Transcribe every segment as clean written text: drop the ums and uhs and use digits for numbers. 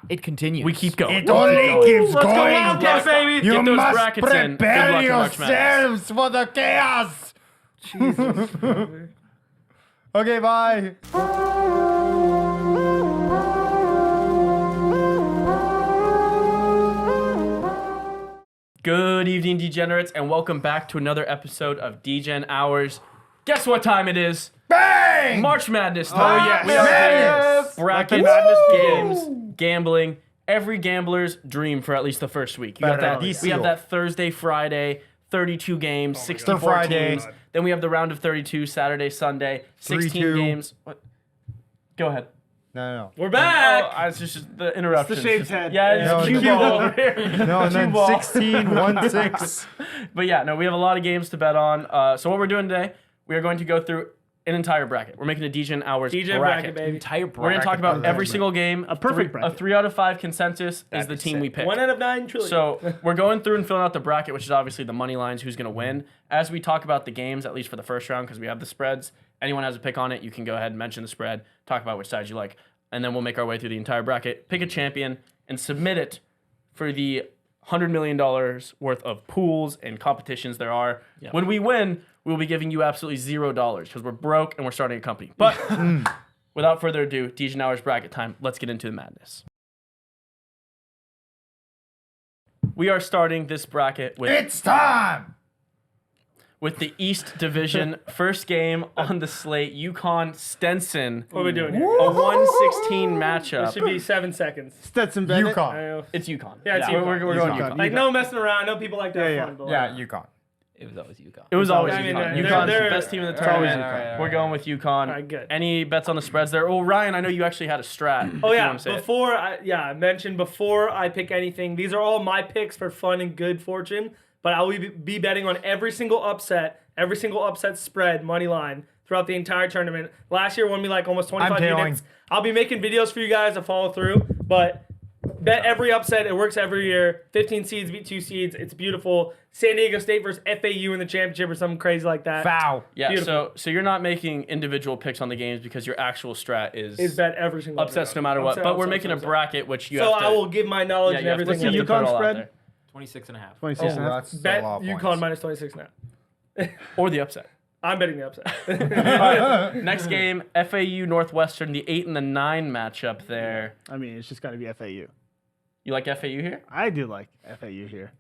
It continues. We keep going. It only keeps Let's go going. Wildcats, baby. You Get those must brackets in. Good prepare luck in March Madness. yourselves for the chaos. Okay, bye. Good evening, degenerates, and welcome back to another episode of Degen Hours. Guess what time it is? Bang! March Madness time. Oh, yes. We are Madness. playing brackets, Madness games, gambling. Every gambler's dream for at least the first week. You got that. We have that Thursday, Friday, 32 games, 64 Friday. teams. Then we have the round of 32, Saturday, Sunday, 16 3-2. games. What? Go ahead. No. We're back. Oh, it's just the interruption. It's the shaved head. Yeah, it's No, cue cue ball ball. over here. No, and then Cue ball. 16, 1-6. But yeah, no, we have a lot of games to bet on. So what we're doing today, we are going to go through an entire bracket. We're making a Degen Hours bracket. baby. Entire We're going to talk about every single game. A perfect A bracket. 3 out of 5 consensus is the team we picked. 1 out of 9 trillion. So we're going through and filling out the bracket, which is obviously the money lines, who's going to win. As we talk about the games, at least for the first round, because we have the spreads, anyone has a pick on it, you can go ahead and mention the spread, talk about which side you like, and then we'll make our way through the entire bracket, pick a champion, and submit it for the $100 million worth of pools and competitions there are. Yep. When we win, we'll be giving you absolutely $0 because we're broke and we're starting a company. But without further ado, Degen Hours bracket time. Let's get into the madness. We are starting this bracket with It's time. the East Division. First game on the slate, UConn Stenson. what are we doing here? A 116 matchup. It should be 7 seconds. Stetson Bennett. I UConn. know. It's UConn. Yeah, it's We're UConn. going UConn. UConn. Like, no messing around. I know people like to have Yeah, fun. But Yeah, like, UConn. It was always UConn. It was always I mean, UConn. they're- UConn's they're- the best team in the it's always tournament. We're going with UConn. Alright, good. Any bets on the spreads there? Oh, Ryan, I know you actually had a strat. Oh if you yeah, wanna say it. I mentioned before I pick anything. These are all my picks for fun and good fortune. But I will be betting on every single upset spread, money line throughout the entire tournament. Last year won me like almost 25 tailing. units. I'll be making videos for you guys to follow through. But bet every upset. It works every year. 15 seeds beat 2 seeds. It's beautiful. San Diego State versus FAU in the championship or something crazy like that. Foul. Yeah, Beautiful. so you're not making individual picks on the games because your actual strat Is bet every single upsets upset. no matter what. Upset, but we're upset, making upset. a bracket which you So have to. I will give my knowledge yeah, and you have to- everything. you have to put it UConn all out spread? there. 26.5. 26 and a half. That's a Bet lot of UConn points. minus 26.5. Or the upset. I'm betting the upset. All right, next game, FAU Northwestern, the 8 and the 9 matchup there. I mean, it's just got to be FAU. You like FAU here, I do like FAU here.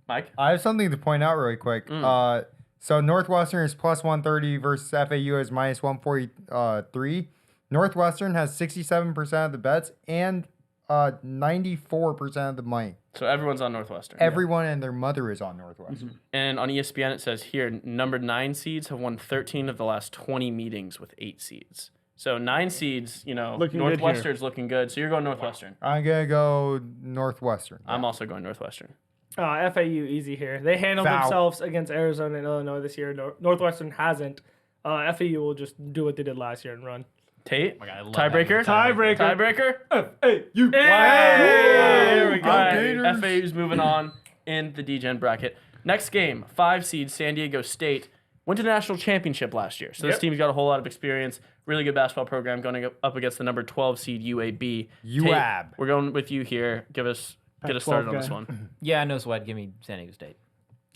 Mike? I have something to point out really quick. So Northwestern is plus 130 versus FAU is minus 143. Northwestern has 67% of the bets and 94% of the money. So everyone's on Northwestern. Everyone and their mother is on Northwestern. And on ESPN it says here, number 9 seeds have won 13 of the last 20 meetings with 8 seeds. So 9 seeds, Looking good Northwestern's looking good. So you're going Northwestern. I'm gonna go Northwestern. I'm also going Northwestern. FAU easy here. They handled Foul. themselves against Arizona and Illinois this year. Northwestern hasn't. FAU will just do what they did last year and run. Tate, God, I love tiebreaker? having a Tiebreaker? FAU. There we go, go. Gators. FAU's moving on in the Degen bracket. Next game, 5 seed San Diego State. Went to the national championship last year. So this Yep. team's got a whole lot of experience. Really good basketball program going up against the number 12 seed UAB. UAB. Tate, we're going with you here. Get us started on this guy. one. Yeah, no sweat. Give me San Diego State.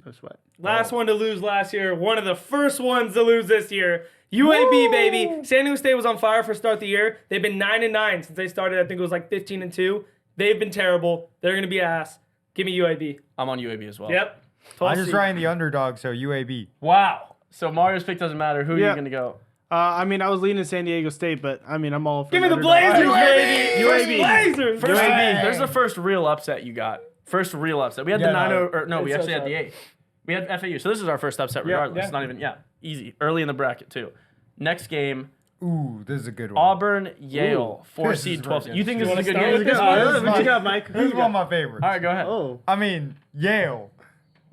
No sweat. Last one to lose last year. One of the first ones to lose this year. UAB, baby. San Diego State was on fire for start of the year. They've been 9-9 since they started. I think it was like 15-2. They've been terrible. They're going to be ass. Give me UAB. I'm on UAB as well. Yep. I'm just riding the underdog, so UAB. Wow. So Mario's pick doesn't matter. Who are you Yeah. going to go? I mean, I was leaning San Diego State, but I mean, I'm all for Give me the underdog. Blazers, UAB. baby. Blazers. First, UAB. there's the first real upset you got. First real upset. We had Yeah, the no. 9-0, or no, we It's actually so had the 8. We had FAU. So this is our first upset regardless. yeah. It's not even, easy. Early in the bracket too. Next game, Ooh, this is a good one. Auburn, Yale, 4 This seed, is 12 seed. You think this wanna is a good start game? with this This one? is What my- you got, Mike? This is one of my favorites. All right, go ahead. Oh. I mean, Yale.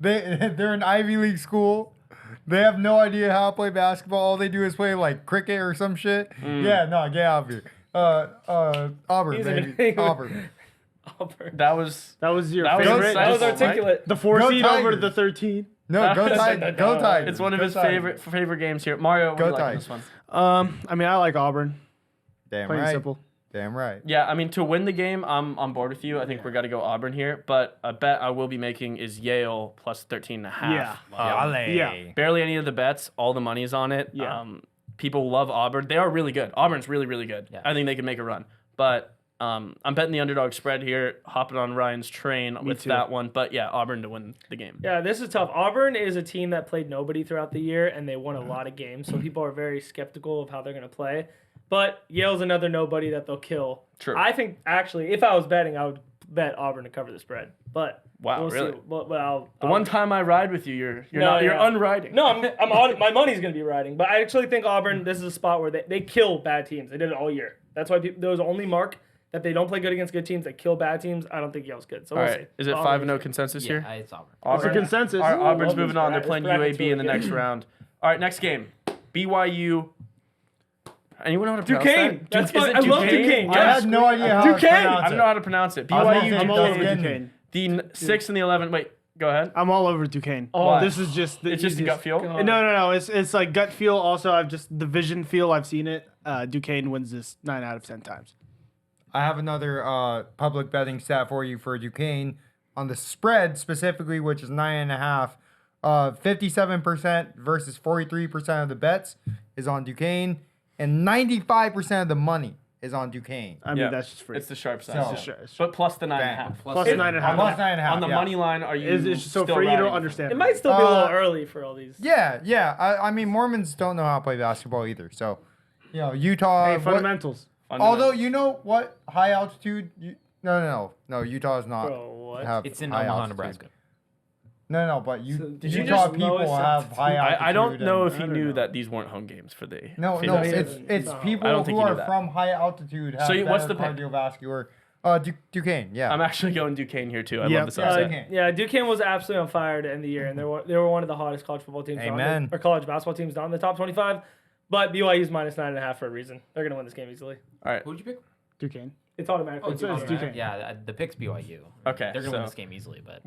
They're an Ivy League school. They have no idea how to play basketball. All they do is play like cricket or some shit. Yeah, no, get out of here. Auburn, He's baby. an- Auburn. Auburn. That was That was your That was favorite. That was Right? articulate. The 4 Go seed over Tigers. the 13. No, go Tigers. Go Tigers. it's one of Go his Tigers. favorite games here. Mario, what do Go you like on Tigers. this one? I mean, I like Auburn. Damn Plain and right. simple. Damn right. Yeah, I mean, to win the game, I'm on board with you. I think we're going to go Auburn here. But a bet I will be making is Yale plus 13.5. Yeah. Barely any of the bets. All the money's on it. Yeah. People love Auburn. They are really good. Auburn's really, really good. Yeah. I think they can make a run. But I'm betting the underdog spread here, hopping on Ryan's train with too. that one. But yeah, Auburn to win the game. Yeah, this is tough. Auburn is a team that played nobody throughout the year, and they won a lot of games. So people are very skeptical of how they're going to play. But Yale's another nobody that they'll kill. True. I think, actually, if I was betting, I would bet Auburn to cover the spread. But Wow, we'll really? see. Well, The one time I ride with you, you're No, you're yeah. unriding. No, I'm on. My money's going to be riding. But I actually think Auburn, this is a spot where they kill bad teams. They did it all year. That's why there was only mark that they don't play good against good teams. They kill bad teams. I don't think Yale's good. So All we'll right. see. Is it Auburn 5-0 consensus Yeah, here? it's Auburn. It's a consensus. All right, Auburn's Auburn's moving on. They're this playing bracket's UAB in the really next good. round. All right, next game. BYU. Anyone know how to pronounce Duquesne. that? That's Is fine. it I love Duquesne? Duquesne. I Yes. had no idea how to Duquesne! pronounce I don't know how to pronounce it. I was gonna BYU. say I'm all over Duquesne. Duquesne. The 6 and the 11. Wait, go ahead. I'm all over Duquesne. Why? This is just the It's just a gut easiest- feel. No. It's like gut feel. Also, I've just the vision feel. I've seen it. Duquesne wins this 9 out of 10 times. I have another public betting stat for you for Duquesne on the spread specifically, which is 9.5. 57% versus 43% of the bets is on Duquesne, and 95% of the money is on Duquesne. I mean, Yeah. that's just free. It's the sharp side. So- It's just- But plus the 9.5. Plus It- 9.5. Plus 9.5. On the yeah. money line, are you It's so still free. You riding? don't understand. It might still be a little Uh, early for all these. Yeah. I mean, Mormons don't know how to play basketball either. So, Utah. Hey, what- fundamentals. although you know what high altitude? No. Utah is not. Bro, what? Have It's in high Omaha, altitude. Nebraska. No, but did you Utah just know people it's have high altitude. I don't know if he and- knew that these weren't home games for the. No, female he team. it's No. people I don't think who he knew are that. from high altitude have So what's better the pick? cardiovascular. Duquesne, yeah. I'm actually going Duquesne here too. I Yep. love this Yeah, upset. Duquesne. Yeah, Duquesne was absolutely on fire to end the year, and they were one of the hottest college football teams. Amen. Or college basketball teams not in the top 25. But BYU's minus 9.5 for a reason. They're gonna win this game easily. All right. Who'd you pick? Duquesne. It's automatically. it's Duquesne. Duquesne. Yeah, the pick's BYU. Okay, They're gonna so- win this game easily, but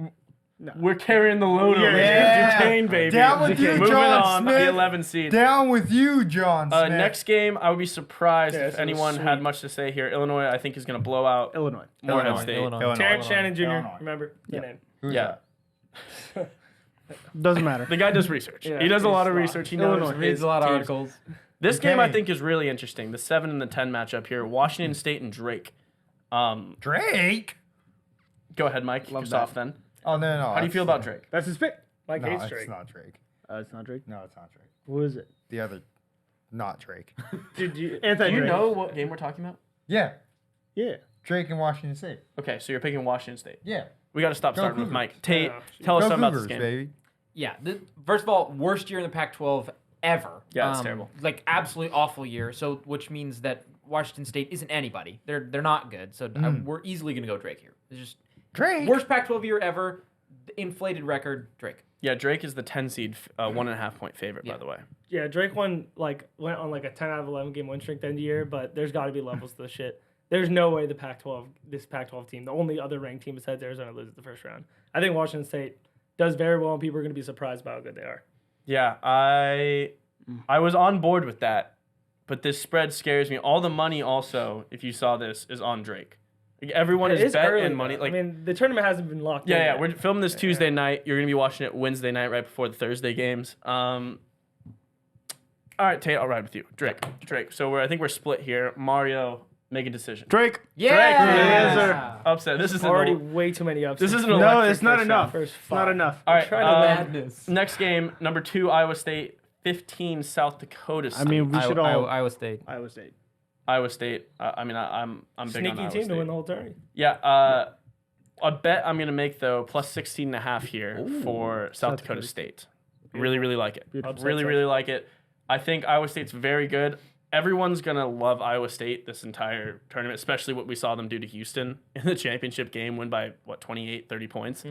We're carrying the load over Yeah. here. Duquesne, baby. Down with you, Moving John on, Smith. the 11 seed. Down with you, John Smith. Next game, I would be surprised Yeah, if this is anyone sweet. had much to say here. Illinois, I think, is going to blow out Illinois. Morehead State. Illinois. Terrence Shannon Jr. Illinois. Remember the name. Who's Yeah. that? Doesn't matter. The guy does research. Yeah, he does a he's lot of smart. research. He knows Illinois. his reads a lot of teams. articles. This game, I Okay. think, is really interesting. The 7 and the 10 matchup here. Washington State and Drake. Drake? Go ahead, Mike. Kick Love us that. off then. Oh, no. How do you feel about Drake? That's his pick. Mike No, hates it's Drake. not Drake. It's not Drake. No, it's not Drake. Who is it? The other, not Drake. Dude, Do Anti-Drake. you know what game we're talking about? Yeah, Yeah. Drake and Washington State. Okay, so you're picking Washington State. Yeah. We got to stop Go starting with Cougars. Mike. Tate, Yeah. tell us Go something about Cougars, this game. baby. Yeah, first of all, worst year in the Pac-12 ever. Yeah, it's terrible. Like absolutely awful year. So which means that Washington State isn't anybody. They're not good. So we're easily gonna go Drake here. It's just Drake? worst Pac-12 year ever. Inflated record, Drake. Yeah, Drake is the 10 seed, 1.5 point favorite, by Yeah. the way. Yeah, Drake went on like a 10 out of 11 game win streak the end of the year, but there's got to be levels to this shit. There's no way this Pac-12 team, the only other ranked team besides Arizona, loses the first round. I think Washington State does very well, and people are going to be surprised by how good they are. Yeah, I was on board with that, but this spread scares me. All the money also, if you saw this, is on Drake. Like, everyone It is bet early, and money. though. Like, I mean, the tournament hasn't been locked in. yeah, yet. we're filming this Tuesday night. You're gonna be watching it Wednesday night, right before the Thursday games. All right, Tate, I'll ride with you. Drake. So I think we're split here. Mario, make a decision. Drake. Yeah. Yes, sir. Upset. This isn't already already. way too many upsets. This isn't No, electric it's not first enough. round. First It's not five. enough. All right, Trying to madness. next game, number 2, Iowa State, 15, South Dakota State. I mean, we should all. Iowa State. Iowa State. Iowa State. I'm big on Sneaky Iowa team State. to win the whole tournament. Yeah. A bet I'm gonna make though plus 16.5 here for South Dakota State. Really, really like it. Beautiful. Really, really like it. I think Iowa State's very good. Everyone's gonna love Iowa State this entire tournament, especially what we saw them do to Houston in the championship game, win by 28, 30 points.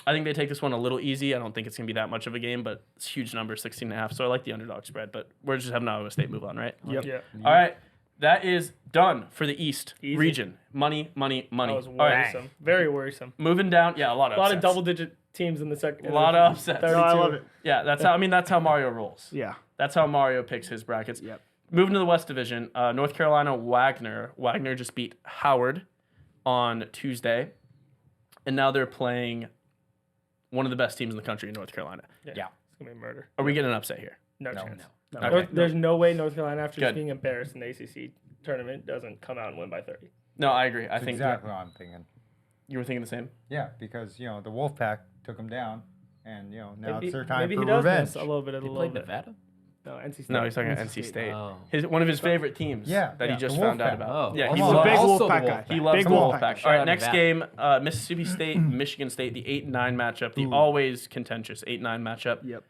I think they take this one a little easy. I don't think it's gonna be that much of a game, but it's a huge number, 16.5. So I like the underdog spread, but we're just having Iowa State move on, right? Yep. Yeah. All right. That is done for the East Easy. region. Money. That was All right. worrisome. Very worrisome. Moving down. Yeah, a lot of A lot of upsets. double-digit teams in the second. A lot of upsets. No, I love it. Yeah, that's how Mario rolls. Yeah. That's how Mario picks his brackets. Yep. Moving to the West Division, North Carolina Wagner. Wagner just beat Howard on Tuesday, and now they're playing one of the best teams in the country in North Carolina. Yeah. It's gonna be murder. Are we getting an upset here? No No. chance. No. Okay. There's no way North Carolina, after Good. just being embarrassed in the ACC tournament, doesn't come out and win by 30. No, I agree. I That's think exactly what I'm thinking. you were thinking the same. Yeah, because the Wolfpack took them down, and now it's their time maybe for he does revenge. miss a little bit of They a played little bit. Nevada. No, NC State. No, he's talking about NC NC State. Oh. One of his favorite teams. Yeah, that he yeah, just the found out Wolfpack. about. Oh, Yeah, come he He's on. a loves. big Also the Wolfpack guy. Wolfpack. He loves Big the Wolfpack. Wolfpack. All Shout right, out next Nevada. game, Mississippi State, Michigan State, the 8-9 matchup, the always contentious 8-9 matchup. Yep.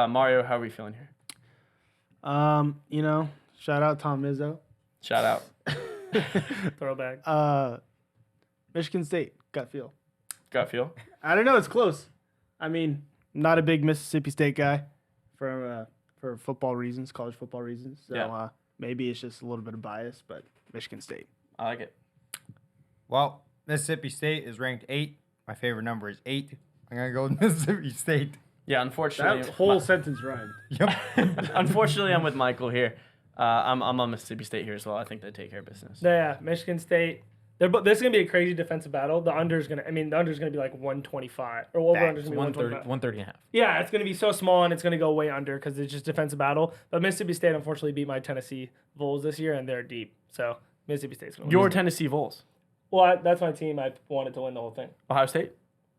Mario, how are we feeling here? Shout out Tom Izzo. Shout out. Throwback. Michigan State, gut feel. Gut feel. I don't know, it's close. I mean, not a big Mississippi State guy for football reasons, college football reasons. So Yeah. maybe it's just a little bit of bias, but Michigan State. I like it. Well, Mississippi State is ranked 8. My favorite number is 8. I'm gonna go with Mississippi State. Yeah, unfortunately, That whole sentence rhymed. Yep. unfortunately, I'm with Michael here. I'm on Mississippi State here as well. I think they take care of business. Yeah, Michigan State. This is gonna be a crazy defensive battle. The under's gonna be like 125 or over under's It's gonna be 130, 125. 130 and a half. Yeah, it's gonna be so small and it's gonna go way under because it's just defensive battle. But Mississippi State unfortunately beat my Tennessee Vols this year and they're deep. So Mississippi State's gonna Your win. Tennessee Vols. Well, that's my team. I wanted to win the whole thing. Ohio State?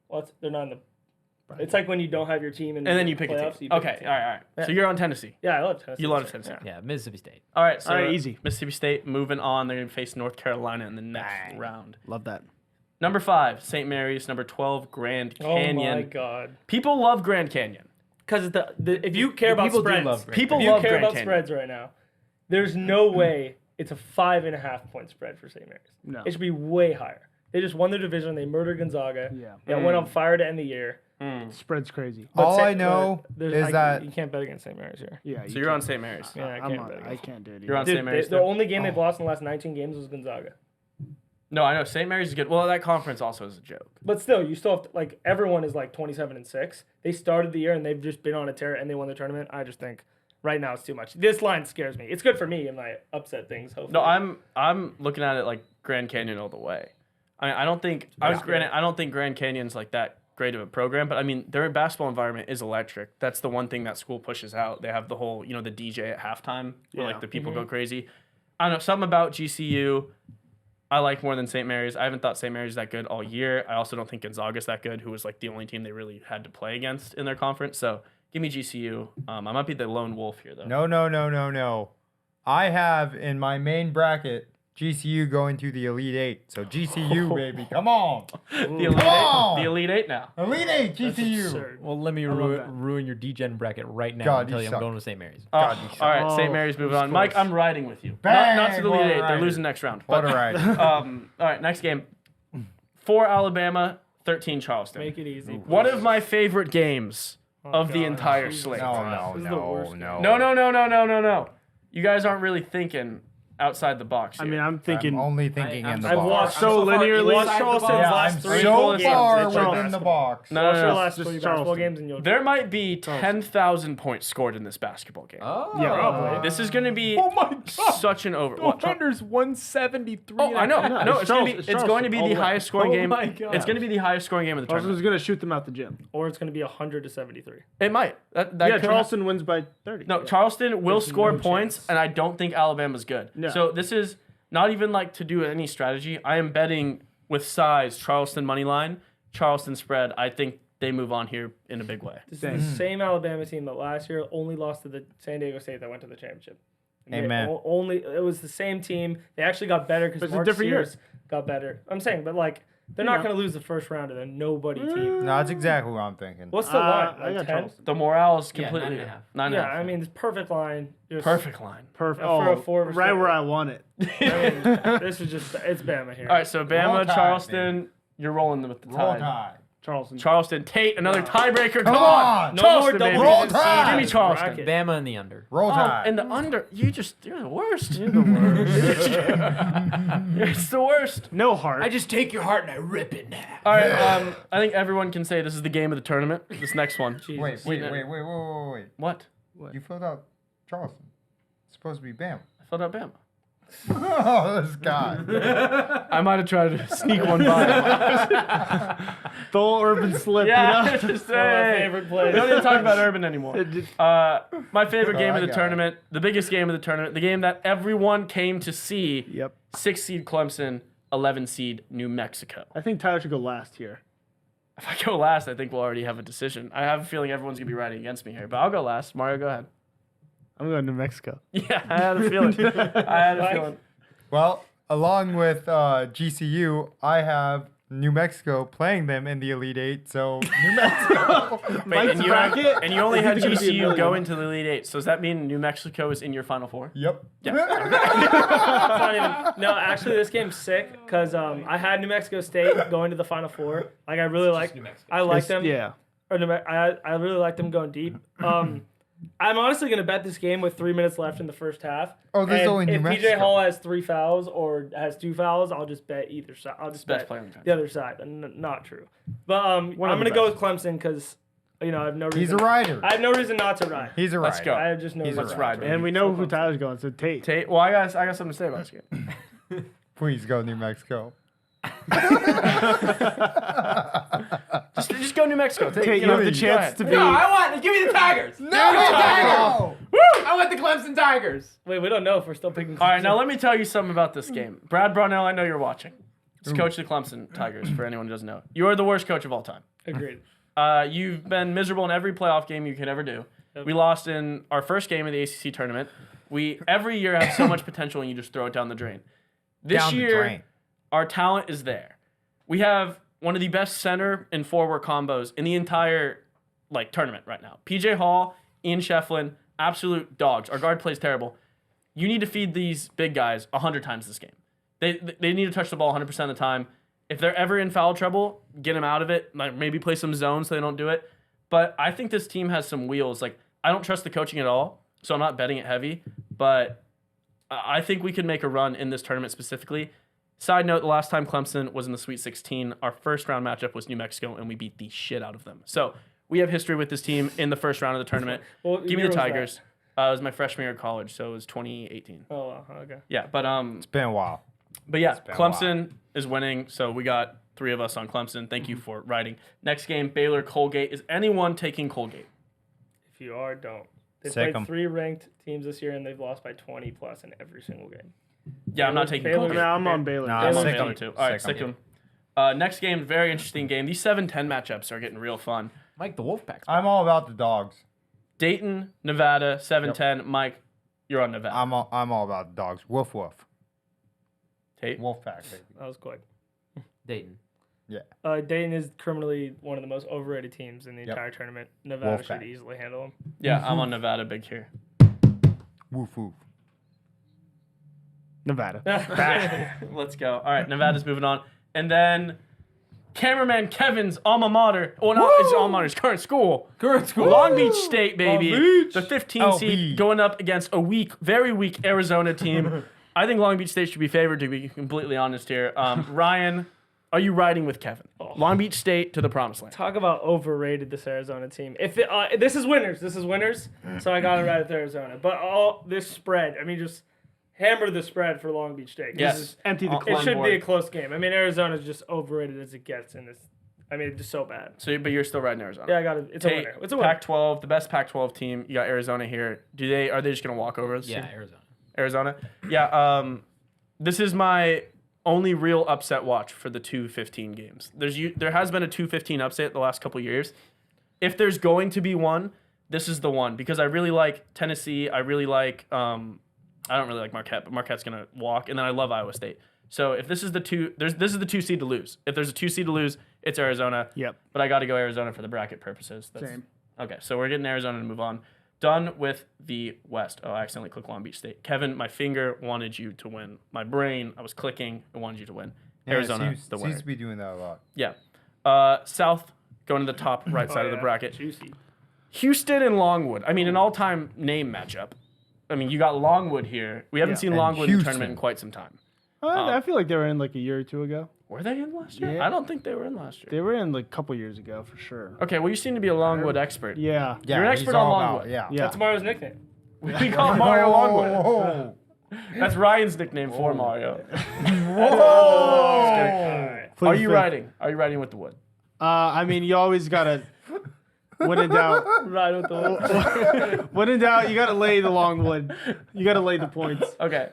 Well, they're not in the. It's like when you don't have your team in And then the you pick a playoffs, team. you pick Okay, a team. all right. Yeah. So you're on Tennessee. Yeah, I love Tennessee. You love Tennessee. Yeah. Yeah, Mississippi State. All right, so All right, easy. Mississippi State moving on. They're going to face North Carolina in the next round. Love that. Number 5, St. Mary's. Number 12, Grand Canyon. Oh my God! People love Grand Canyon. Because if you care about People do spreads, love Grand People if you love care Grand about Canyon. spreads right now, there's no way it's a 5.5 point spread for St. Mary's. No. It should be way higher. They just won their division. They murdered Gonzaga. Yeah. They went on fire to end the year. Spread's crazy. But All Sa- I know there's- is that you can't bet against St. Mary's here. Yeah. So you're on St. Mary's. Yeah, I can't bet I against. can't do it. You're on either. St. Mary's. The too? only game they've lost in the last 19 games was Gonzaga. No, I know. St. Mary's is good. Well, that conference also is a joke. But still, you still have to, everyone is 27-6. They started the year and they've just been on a tear and they won the tournament. I just think right now it's too much. This line scares me. It's good for me and my upset things. Hopefully. No, I'm looking at it like Grand Canyon all the way. I don't think I don't think Grand Canyon's like that great of a program, but I mean their basketball environment is electric. That's the one thing that school pushes out. They have the whole, the DJ at halftime where Yeah. the people go crazy. I don't know, something about GCU I like more than St. Mary's. I haven't thought St. Mary's that good all year. I also don't think Gonzaga's that good, who was the only team they really had to play against in their conference. So give me GCU. I might be the lone wolf here though. no. I have in my main bracket GCU going to the Elite 8. So GCU, baby, come on. The Elite Come on! Eight. The Elite Eight now. Elite 8, GCU. Absurd. Well, let me love that. ruin your DGen bracket right now God, and tell you you I'm suck. going to St. Mary's. God, you All right, Oh, St. Mary's moving it's on. Mike, close. I'm riding with you. Bang, Not to the Elite what a Eight. They're rider. losing next round. What a But, ride. all right, next game. 4 Alabama, 13 Charleston. Make it easy. One of my favorite games of the God. entire Jesus slate. No, This is the worst no. No. You guys aren't really thinking outside the box here. I mean, I'm thinking. I'm only thinking in the I've box. watched so linearly. Watch Charleston's Yeah, last I'm 3 so games. far It's within Charleston. the box. no, Watch no, their no. last Just 3 basketball Charleston. games and you'll. There might be 10,000 points scored in this basketball game. Oh, Yeah, probably. This is going to be Oh my God. such an over. What, Char- Under's 173. Oh, I know. No, No, it's it's going to be Charleston. it's going to be All the the way. highest scoring Oh game. my God. It's going to be the highest scoring game of the Charleston's tournament. going to shoot them out the gym. Or it's going to be 100-73. It might. That Yeah, could Charleston wins by 30. No, Charleston will There's score no points, chance. and I don't think Alabama's good. No. So this is not even to do any strategy. I am betting with size Charleston money line, Charleston spread. I think they move on here in a big way. This Dang. is the same Alabama team that last year only lost to the San Diego State that went to the championship. And they Amen. It was the same team. They actually got better But because it's a different year. got better. I'm saying, but they're not going to lose the first round of the nobody team. No, that's exactly what I'm thinking. What's the line? I got 10? Charleston. The morale is Yeah, completely 9.5. 9.5. Yeah, I mean, it's perfect line. Just, perfect line. Perfect. For a Oh, four right where I want it. I mean, this is just, it's Bama here. All right, so Bama, Roll Tide, Charleston, you're rolling with the Roll tide. Tide. Charleston. Charleston, Tate, another tiebreaker. Come Come on. on, No Charleston, more double baby. Roll digits. Tide. Give me Charleston. Bracket. Bama in the under. Roll Oh, Tide. and the under, you're the worst. You're the worst. It's the worst. No heart. I just take your heart and I rip it in half. All right, I think everyone can say this is the game of the tournament. This next one. Jesus. Wait. What? You filled out Charleston. It's supposed to be Bama. I filled out Bama. Oh, this guy. I might have tried to sneak one by. The whole urban slip, Yeah, you know? just One of my say. favorite We plays. don't even talk about Urban anymore. My favorite game I of the got tournament, the biggest game of the tournament, the game that everyone came to see. Yep. 6 seed Clemson, 11 seed New Mexico. I think Tyler should go last here. If I go last, I think we'll already have a decision. I have a feeling everyone's gonna be riding against me here, but I'll go last. Mario, go ahead. I'm going to New Mexico. Yeah, I had a feeling. I had a feeling. Well, along with GCU, I have New Mexico playing them in the Elite Eight. So New Mexico. Wait, and bracket? you only had Is it gonna be a GCU go million? into the Elite Eight. So does that mean New Mexico is in your Final Four? Yep. Yeah. It's not even, no, actually, this game's sick because I had New Mexico State going to the Final Four. Like, I really like. New Mexico. I like them. Yeah. Or I really like them going deep. I'm honestly gonna bet this game with 3 minutes left in the first half. Oh, this is And only New if PJ Mexico. Hall has 3 fouls or has 2 fouls, I'll just bet either side. I'll just Best bet player in the country. the other side. Not true. But I'm One of the gonna go with best. Clemson because I have no reason. He's a rider. I have no reason not to ride. He's a rider. Let's go. I have just no He's a reason. rider. not to And we know who Tyler's going, so Tate. Tate. Well, I got something to say about this game. Please go New Mexico. Just go New Mexico. Tate, you have the Go chance to be. No, I want. Give me the Tigers. No, Tiger! I want the Clemson Tigers. Wait, we don't know if we're still picking. All right, now let me tell you something about this game. Brad Brownell, I know you're watching. He's coach of the Clemson Tigers, for anyone who doesn't know. You are the worst coach of all time. Agreed. You've been miserable in every playoff game you could ever do. We lost in our first game of the ACC tournament. We every year have so much potential and you just throw it down the drain. This Down the year, drain. our talent is there. We have one of the best center and forward combos in the entire tournament right now. PJ Hall, Ian Shefflin, absolute dogs. Our guard plays terrible. You need to feed these big guys 100 times this game. They need to touch the ball 100% of the time. If they're ever in foul trouble, get them out of it. Maybe play some zone so they don't do it. But I think this team has some wheels. I don't trust the coaching at all, so I'm not betting it heavy. But I think we can make a run in this tournament specifically. Side note, the last time Clemson was in the Sweet 16, our first round matchup was New Mexico, and we beat the shit out of them. So we have history with this team in the first round of the tournament. Well, Give me year the was that? Tigers. It was my freshman year of college, so it was 2018. Oh, wow, okay. Yeah, but It's been a while. yeah, been a Clemson is winning, so we got 3 of us on Clemson. Thank you for writing. Next game, Baylor Colgate. Is anyone taking Colgate? If you are, don't. They've Sick played 'em. 3 ranked teams this year, and they've lost by 20 plus in every single game. Yeah, I'm not taking Baylor's- Colgate. I'm on Baylor. Nah, I'm on sick 'em. Baylor too. All right, Sick sick 'em. 'em. Next game, very interesting game. These 7-10 matchups are getting real fun. Mike the Wolfpack. I'm all about the dogs. Dayton, Nevada, 7-10. Mike, you're on Nevada. I'm all about the dogs. Woof woof. Tate. Wolfpack, baby. That was quick. Dayton. Dayton is criminally one of the most overrated teams in the entire tournament. Nevada should Wolfpack. easily handle them. Yeah, I'm on Nevada big here. Woof woof. Nevada. Let's go. All right, Nevada's moving on. And then cameraman Kevin's alma mater. Well, not his alma mater, his current school. Current school. Long Beach State, baby. Long Beach. The 15 LB. seed going up against a weak, very weak Arizona team. I think Long Beach State should be favored, to be completely honest here. Ryan, are you riding with Kevin? Long Beach State to the promised land. Talk about overrated this Arizona team. If this is winners, so I gotta ride with Arizona. But all this spread, I mean, just hammer the spread for Long Beach State. 'Cause Yes. Empty the it clip. should be a close game. I mean, Arizona's just overrated as it gets in this. I mean, just so bad. So, but you're still riding Arizona. Yeah, I got it. It's a winner. It's a winner. Pac-12, the best Pac-12 team. You got Arizona here. Are they just gonna walk over this Yeah, team? Arizona. Arizona. Yeah. This is my only real upset watch for the 2-15 games. There has been a 2-15 upset the last couple years. If there's going to be one, this is the one because I really like Tennessee. I really like. I don't really like Marquette, but Marquette's gonna walk, and then I love Iowa State. So if this is the 2, this is the 2 seed to lose. If there's a 2 seed to lose, it's Arizona. Yep. But I got to go Arizona for the bracket purposes. Same. Okay, so we're getting Arizona to move on. Done with the West. Oh, I accidentally clicked Long Beach State. Kevin, my finger wanted you to win. My brain, I was clicking, it wanted you to win. Yeah, Arizona, seems, the winner. seems to be doing that a lot. Yeah. South, going to the top right side of the bracket. Juicy. Houston and Longwood. I mean, an all-time name matchup. I mean, you got Longwood here. We haven't Yeah. seen And Longwood in the Houston. tournament in quite some time. I feel like they were in like a year or two ago. Were they in last year? Yeah. I don't think they were in last year. They were in like a couple years ago for sure. Okay, well, you seem to be a Longwood expert. Yeah. Yeah, You're an he's expert on all Longwood. about- Yeah. Yeah. That's Mario's nickname. We call Mario Longwood. Oh, That's Ryan's nickname for Mario. Alright. Are you riding? Are you riding with the wood? I mean, you always gotta. When in doubt, Right with the when in doubt, you gotta lay the long wood. You gotta lay the points. Okay.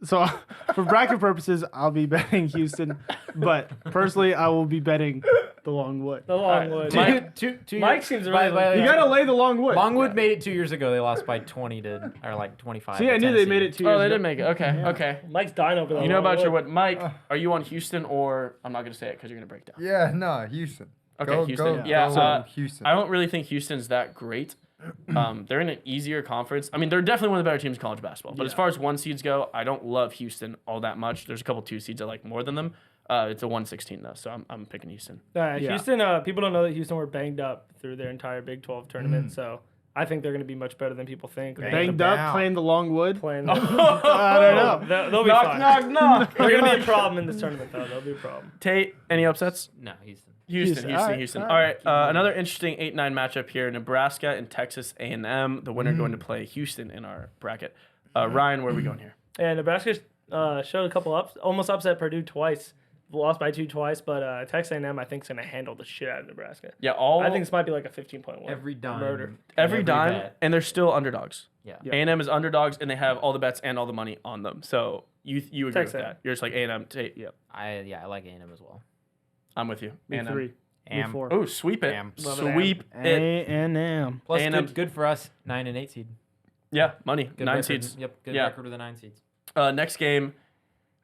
So, for bracket purposes, I'll be betting Houston, but personally, I will be betting the long wood. the long wood. Mike- Mike seems really. You gotta lay the long wood. Longwood made it 2 years ago. They lost by 20 to or like 25. See, I to knew they Tennessee. made it 2 years Oh, they ago. did make it. Okay. Okay. Mike's dying over there. You know about your wood. Mike, are you on Houston or I'm not going to say it because you're going to break down. Yeah, no, Houston. Okay, Houston. Yeah, go Houston. I don't really think Houston's that great. They're in an easier conference. I mean, they're definitely one of the better teams in college basketball. But as far as 1 seeds go, I don't love Houston all that much. There's a couple 2 seeds I like more than them. It's a 116 though, so I'm picking Houston. Yeah. Houston. People don't know that Houston were banged up through their entire Big 12 tournament, so I think they're going to be much better than people think. Banged up, playing the long wood. Playing. I don't know. They'll be Knock, fine. knock, knock. They're going to be a problem in this tournament, though. They'll be a problem. Tate, any upsets? No, Houston. Houston. All right, Houston. all All right. Another interesting 8-9 matchup here: Nebraska and Texas A&M. The winner going to play Houston in our bracket. Ryan, where are we going here? And Nebraska showed a couple almost upset Purdue twice. Lost by 2 twice, but Texas A&M I think is going to handle the shit out of Nebraska. Yeah, I think this might be like a 15-point win. Every dime. Murder. every dime, bet. and they're still underdogs. Yeah. A&M is underdogs, and they have all the bets and all the money on them. So you agree Texas with A&M. that? You're just like A&M. Tate. Yep. I like A&M as well. I'm with you. Me A&M. 3. Me Am. 4. Oh, sweep it. Am. Love it, Sweep it. A&M. Plus, A&M. good for us. 9 and 8 seed. Yeah, money. Good 9 record. seeds. Yep. Good Yeah. record with the 9 seeds. Next game,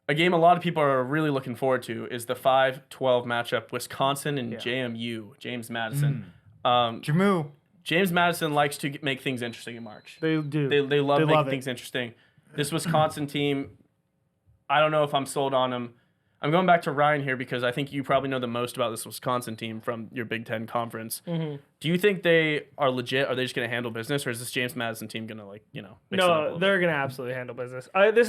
a game a lot of people are really looking forward to is the 5-12 matchup, Wisconsin and JMU, James Madison. Jamu. James Madison likes to make things interesting in March. They do. They love making love it. things interesting. This Wisconsin team, I don't know if I'm sold on them. I'm going back to Ryan here because I think you probably know the most about this Wisconsin team from your Big Ten conference. Mm-hmm. Do you think they are legit? Are they just going to handle business, or is this James Madison team going to mix it up a No, little they're going to absolutely handle business. This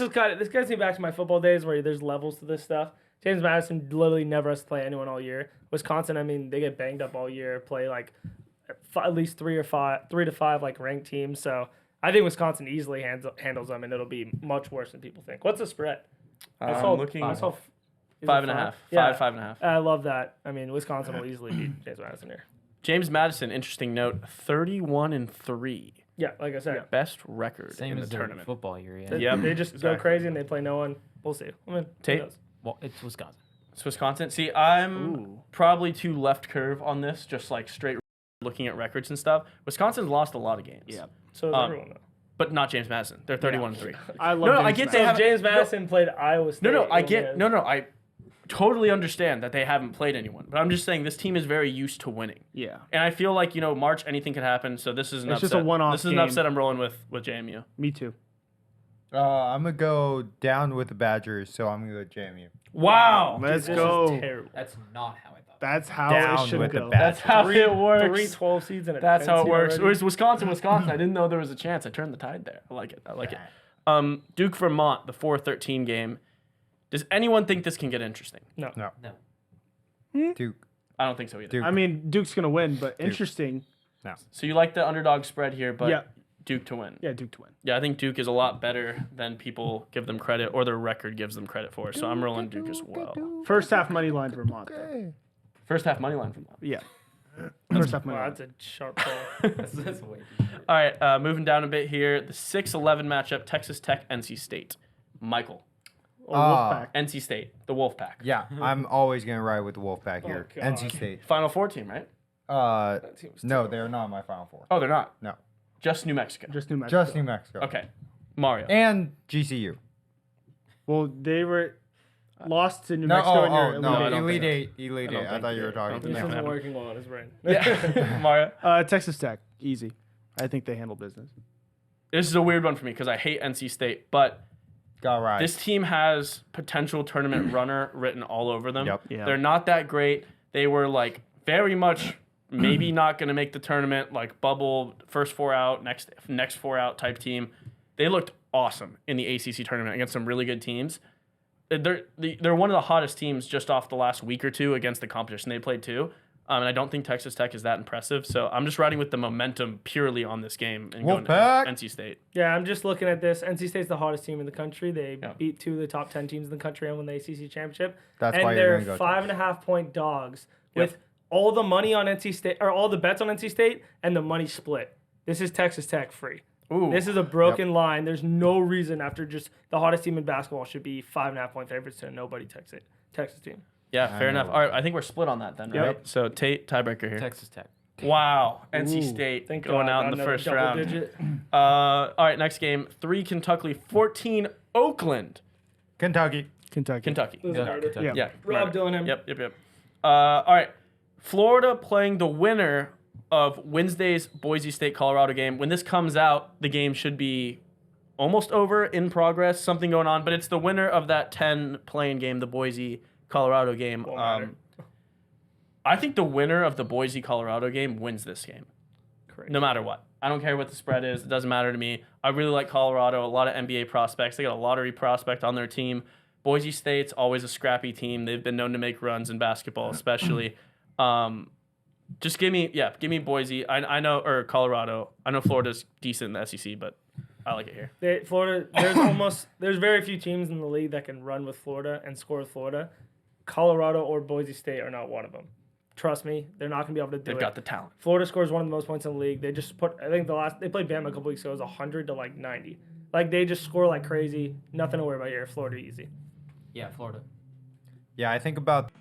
gets me back to my football days where there's levels to this stuff. James Madison literally never has to play anyone all year. Wisconsin, I mean, they get banged up all year, play like at least 3 to 5 like ranked teams. So I think Wisconsin easily handles them, and it'll be much worse than people think. What's the spread? I'm looking I saw, is it 5.5. Yeah. 5.5. I love that. I mean, Wisconsin will easily beat James Madison here. James Madison, interesting note, 31-3, Yeah, like I said, best record Same in as the their tournament. football year. Yeah. they, Yep, they just exactly. go crazy and they play no one. We'll see. I mean, who Tate? knows? Well, it's Wisconsin. It's Wisconsin. See, I'm probably too left curve on this, just like straight looking at records and stuff. Wisconsin's lost a lot of games. Yeah. So is everyone though. But not James Madison. They're 31-3. I love No, James I get Madison. they So have if James Madison played Iowa State. I totally understand that they haven't played anyone. But I'm just saying this team is very used to winning. Yeah. And I feel like, March anything could happen, so this is an It's upset. just a one-off This is an game. upset I'm rolling with JMU. Me too. I'm going to go down with the Badgers, so I'm going to go JMU. Wow. Let's This go. is terrible. That's not how I thought. That's how Down it should with the go. Badgers. That's how it works. 3 12 seeds and a That's 10 how it seed works. already. It was Wisconsin. I didn't know there was a chance. I turned the tide there. I like it. Duke Vermont, the 4-13 game. Does anyone think this can get interesting? No. No. Duke. I don't think so either. Duke. I mean, Duke's gonna win, but interesting. So you like the underdog spread here, but Yeah. Duke to win. Yeah, Duke to win. Yeah, I think Duke is a lot better than people give them credit or their record gives them credit for. So I'm rolling Duke as well. First half money line Vermont. Though. Okay. First half money line from them. Yeah. First half money Wow, line. that's a sharp call. That's way too short. All right, moving down a bit here. The 6-11 matchup, Texas Tech, NC State. Michael, Or Wolfpack. NC State, the Wolfpack. Yeah, I'm always going to ride with the Wolfpack here. God. NC State. Final Four team, right? That team's No, they're not my Final Four. Oh, they're not. No. Just New Mexico. Just New Mexico. Just New Mexico. Okay. Mario. And GCU. Well, they were lost to New No, Mexico in your no, I Elite don't Elite think Eight. Elite I don't Eight. I think thought you they- were I don't talking think This to they me. isn't working well in his brain. Yeah. Mario. Texas Tech, easy. I think they handle business. This is a weird one for me because I hate NC State, but Got right. this team has potential tournament runner written all over them. Yep. Yeah. They're not that great. They were like very much maybe not going to make the tournament, like bubble, first 4 out, next 4 out type team. They looked awesome in the ACC tournament against some really good teams. They're one of the hottest teams just off the last week or two against the competition they played too. And I don't think Texas Tech is that impressive. So I'm just riding with the momentum purely on this game and going Wolfpack. to NC State. Yeah, I'm just looking at this. NC State's the hottest team in the country. They Yeah. beat 2 of the top 10 teams in the country and won the ACC championship. That's and why you're they're gonna go 5.5-point dogs Yep. with all the money on NC State or all the bets on NC State and the money split. This is Texas Tech free. Ooh. This is a broken line. There's no reason after just the hottest team in basketball should be 5.5-point favorites to a nobody Texas team. Yeah, fair enough. know. All right, I think we're split on that then, Yep. right? So Tate, tiebreaker here. Texas Tech. Wow, NC Ooh. State Thank going God, out not in the another first double round. digit. All right, next game. 3 Kentucky, 14 Oakland. Kentucky. Kentucky. Losing Yeah, hard. Kentucky. Yeah. Rob Dillingham. Yep. All right. Florida playing the winner of Wednesday's Boise State Colorado game. When this comes out, the game should be almost over, in progress, something going on, but it's the winner of that 10 playing game, the Boise Colorado game. Won't matter. I think the winner of the Boise Colorado game wins this game. Crazy. No matter what. I don't care what the spread is. It doesn't matter to me. I really like Colorado. A lot of NBA prospects. They got a lottery prospect on their team. Boise State's always a scrappy team. They've been known to make runs in basketball, especially. Just give me Boise. I know, or Colorado. I know Florida's decent in the SEC, but I like it here. Florida, there's very few teams in the league that can run with Florida and score with Florida. Colorado or Boise State are not one of them. Trust me, they're not gonna be able to do They've it. got the talent. Florida scores one of the most points in the league. They just put, I think they played Bama a couple weeks ago. It was 100 to like 90. Like they just score like crazy. Nothing to worry about here. Florida easy. Yeah, Florida. Yeah, I think about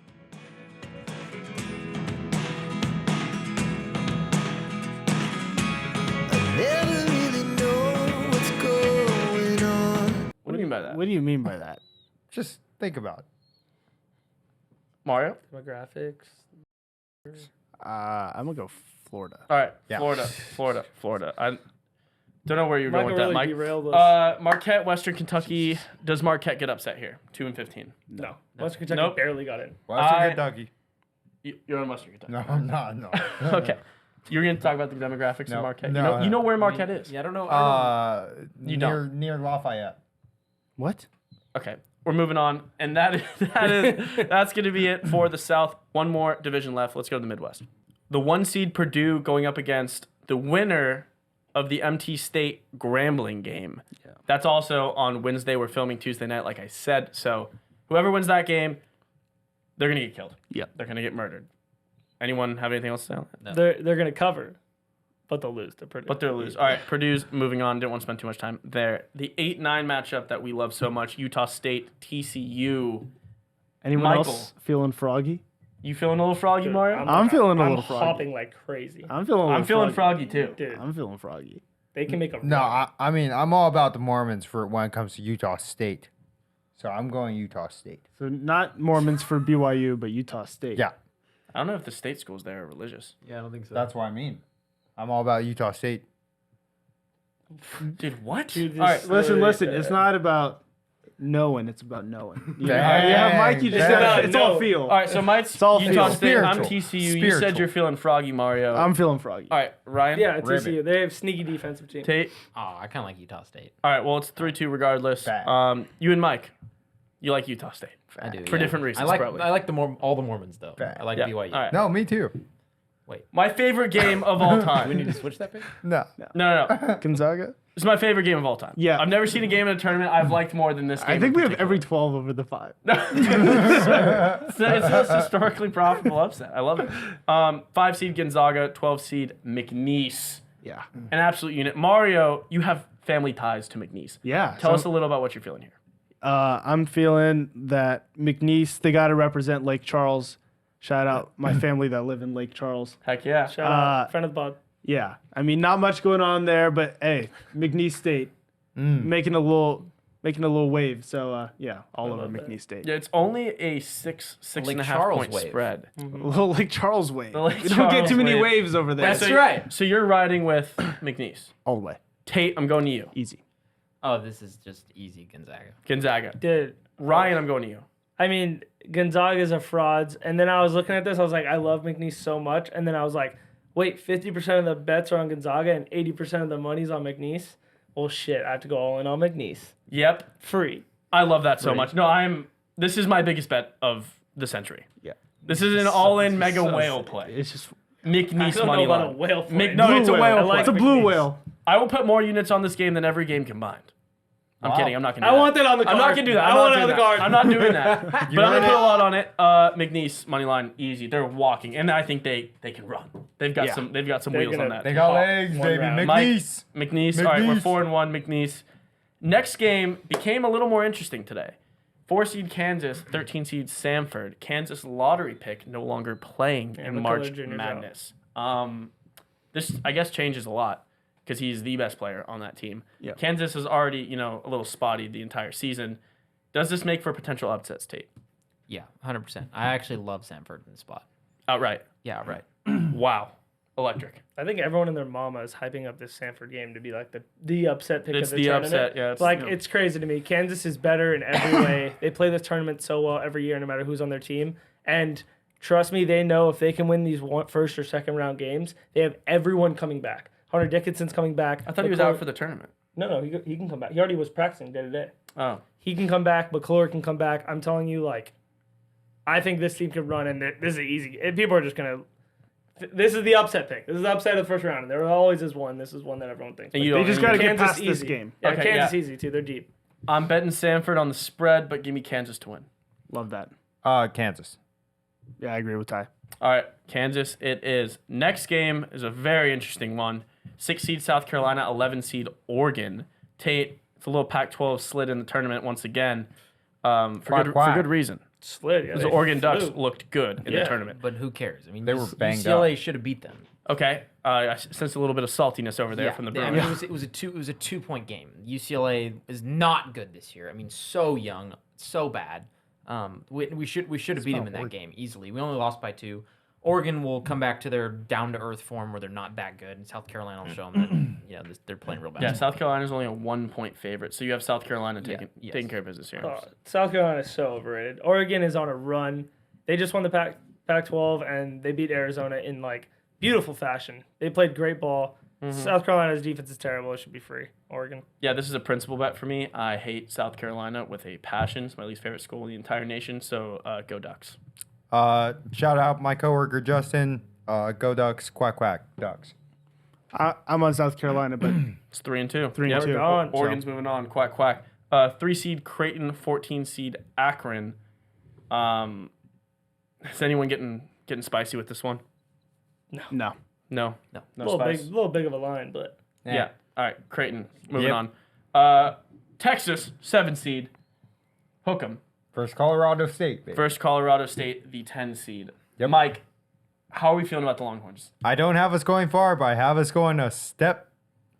Never really know what's going on. What do you mean by that? What do you mean by that? just think about it. Mario? Demographics. I'm gonna go Florida. All right. Yeah. Florida. I don't know where you're going Michael with that, really Mike. derailed us. Marquette, Western Kentucky. Does Marquette get upset here? 2-15. No. Western Kentucky Nope. barely got in. Western Kentucky. You're on Western Kentucky. No, I'm not. No. Okay. You're going to talk about the demographics No, of Marquette. no, you know where Marquette is. Yeah, I don't know. You Near Lafayette. What? Okay. We're moving on. And that's going to be it for the South. One more division left. Let's go to the Midwest. The 1 seed Purdue going up against the winner of the MT State Grambling game. Yeah. That's also on Wednesday. We're filming Tuesday night, like I said. So whoever wins that game, they're going to get killed. Yep. They're going to get murdered. Anyone have anything else to say on that? No. They're gonna cover, but they'll lose to Purdue. But they'll lose. All right, Purdue's moving on. Didn't want to spend too much time there. The 8-9 matchup that we love so much, Utah State, TCU. Anyone Michael. else feeling froggy? You feeling a little froggy, Dude, Mario? I'm feeling a I'm little froggy. hopping like crazy. I'm feeling. A little I'm feeling froggy too. Dude, I'm feeling froggy. they can make a No, run. I mean I'm all about the Mormons for when it comes to Utah State. So I'm going Utah State. So not Mormons for BYU, but Utah State. Yeah, I don't know if the state schools there are religious. Yeah, I don't think so. that's what I mean. I'm all about Utah State. Dude, what? Dude, All right, this- Listen. It's not about knowing. It's about knowing. You Dang, Mike. You just dang. it's all No. feel. all right. So Mike's all Utah feel. State. I'm Spiritual. TCU. You said Spiritual. you're feeling froggy, Mario. I'm feeling froggy. all right, Ryan. Yeah, it's Ribbit. TCU. They have sneaky defensive team. Tate. Oh, I kind of like Utah State. All right. Well, it's 3-2 regardless. Bad. You and Mike, you like Utah State. I do. For different reasons, I like probably. I like all the Mormons though. Fact. I like Yeah. BYU. All right. No, me too. My favorite game of all Do we time. need to switch that pick? No. No. Gonzaga. It's my favorite game of all time. Yeah. I've never seen a game in a tournament I've liked more than this game. I think we in have every particular. 12 over the 5. it's a historically profitable upset. I love it. 5 seed Gonzaga, 12 seed McNeese. Yeah. An absolute unit. Mario, you have family ties to McNeese. Yeah. Tell us a little about what you're feeling here. I'm feeling that McNeese, they got to represent Lake Charles. Shout out my family that live in Lake Charles. Heck yeah. Shout out, friend of the pod. Yeah. I mean, not much going on there, but hey, McNeese State making a little wave. So yeah, all over love that. McNeese State. Yeah, it's only a six Lake and a half Charles point wave. spread. A little Lake Charles wave. The Lake We don't get Charles too many wave. waves over there. That's right. So you're riding with McNeese. All the way. Tate, I'm going to you. Easy. Oh, this is just easy Gonzaga. Gonzaga. Dude, Ryan, I'm going to you. I mean, Gonzaga's a frauds. And then I was looking at this. I was like, I love McNeese so much. And then I was like, wait, 50% of the bets are on Gonzaga and 80% of the money's on McNeese? Well, shit, I have to go all in on McNeese. Yep. Free. I love that so much. No, this is my biggest bet of the century. Yeah. This is an all-in mega whale play. It's just McNeese I don't money know about line. a whale play. No, it's a blue whale I play. like It's a blue McNeese. whale. I will put more units on this game than every game combined. I'm kidding. I'm not gonna. I Do that. want that on the card. I'm not gonna do that. I I'm want not it on doing the that. card. I'm not doing that. But I'm gonna ready? put a lot on it. McNeese money line easy. They're walking, and I think they can run. They've got Yeah. some. They've got some They're wheels on gonna- that. They got Top legs, one baby. round. McNeese. McNeese. All right, we're McNeese. 4-1. McNeese. Next game became a little more interesting today. 4 seed Kansas, 13 seed Samford. Kansas lottery pick no longer playing in McCullough March Jr.'s out. Madness. This I guess changes a lot because he's the best player on that team. Yeah. Kansas is already a little spotty the entire season. Does this make for potential upsets, Tate? Yeah, 100%. I actually love Samford in the spot. Outright. Yeah, right. Wow. Electric. I think everyone and their mama is hyping up this Sanford game to be like the upset pick It's of the the tournament. upset, yeah, it's, Like you know. it's crazy to me. Kansas is better in every way. They play this tournament so well every year, no matter who's on their team. And trust me, they know if they can win these first or second round games, they have everyone coming back. Hunter Dickinson's coming back. I thought he was out for the tournament. No, he can come back. He already was practicing day to day. Oh. He can come back. McClure can come back. I'm telling you, like, I think this team can run, and this is easy. And people are just gonna. This is the upset pick. This is the upset of the first round. And there always is one. This is one that everyone thinks. And But you They don't- just got to get Kansas past this easy. game. Yeah, Okay, Kansas yeah. easy too. They're deep. I'm betting Samford on the spread, but give me Kansas to win. Love that. Kansas. Yeah, I agree with Ty. All right, Kansas it is. Next game is a very interesting one. 6 seed South Carolina, 11 seed Oregon. Tate, it's a little Pac-12 slid in the tournament once again for Quack. good reason. Slid. Yeah, Because they the Oregon Ducks flew. looked good in the Yeah. tournament. But who cares? I mean, They were banged UCLA up. should have beat them. Okay, I sense a little bit of saltiness over there from the I Bruins. mean, it was a 2-point game. UCLA is not good this year. I mean, so young, so bad. We should have beat them in that game easily. We only lost by 2. Oregon will come back to their down to earth form where they're not that good, and South Carolina will show them that they're playing real bad. Yeah, South Carolina's only a 1-point favorite, so you have South Carolina yes. taking care of business here. South Carolina is so overrated. Oregon is on a run. They just won the Pac-12 and they beat Arizona in like beautiful fashion. They played great ball. South Carolina's defense is terrible. It should be free. Oregon. Yeah, this is a principal bet for me. I hate South Carolina with a passion. It's my least favorite school in the entire nation, so go Ducks. Shout out my coworker Justin. Go Ducks. Quack quack Ducks. I'm on South Carolina, but It's 3-2. 3-2. Yep. On, Oregon's moving on. Quack quack. 3 seed Creighton, 14 seed Akron. Is anyone getting spicy with this one? no. No. No. No A spice. little big of a line, but Yeah. All right. Creighton. Moving Yep. on. Texas, 7 seed. Hook 'em. First Colorado State, baby. First Colorado State, the 10 seed. Yep. Mike, how are we feeling about the Longhorns? I don't have us going far, but I have us going a step,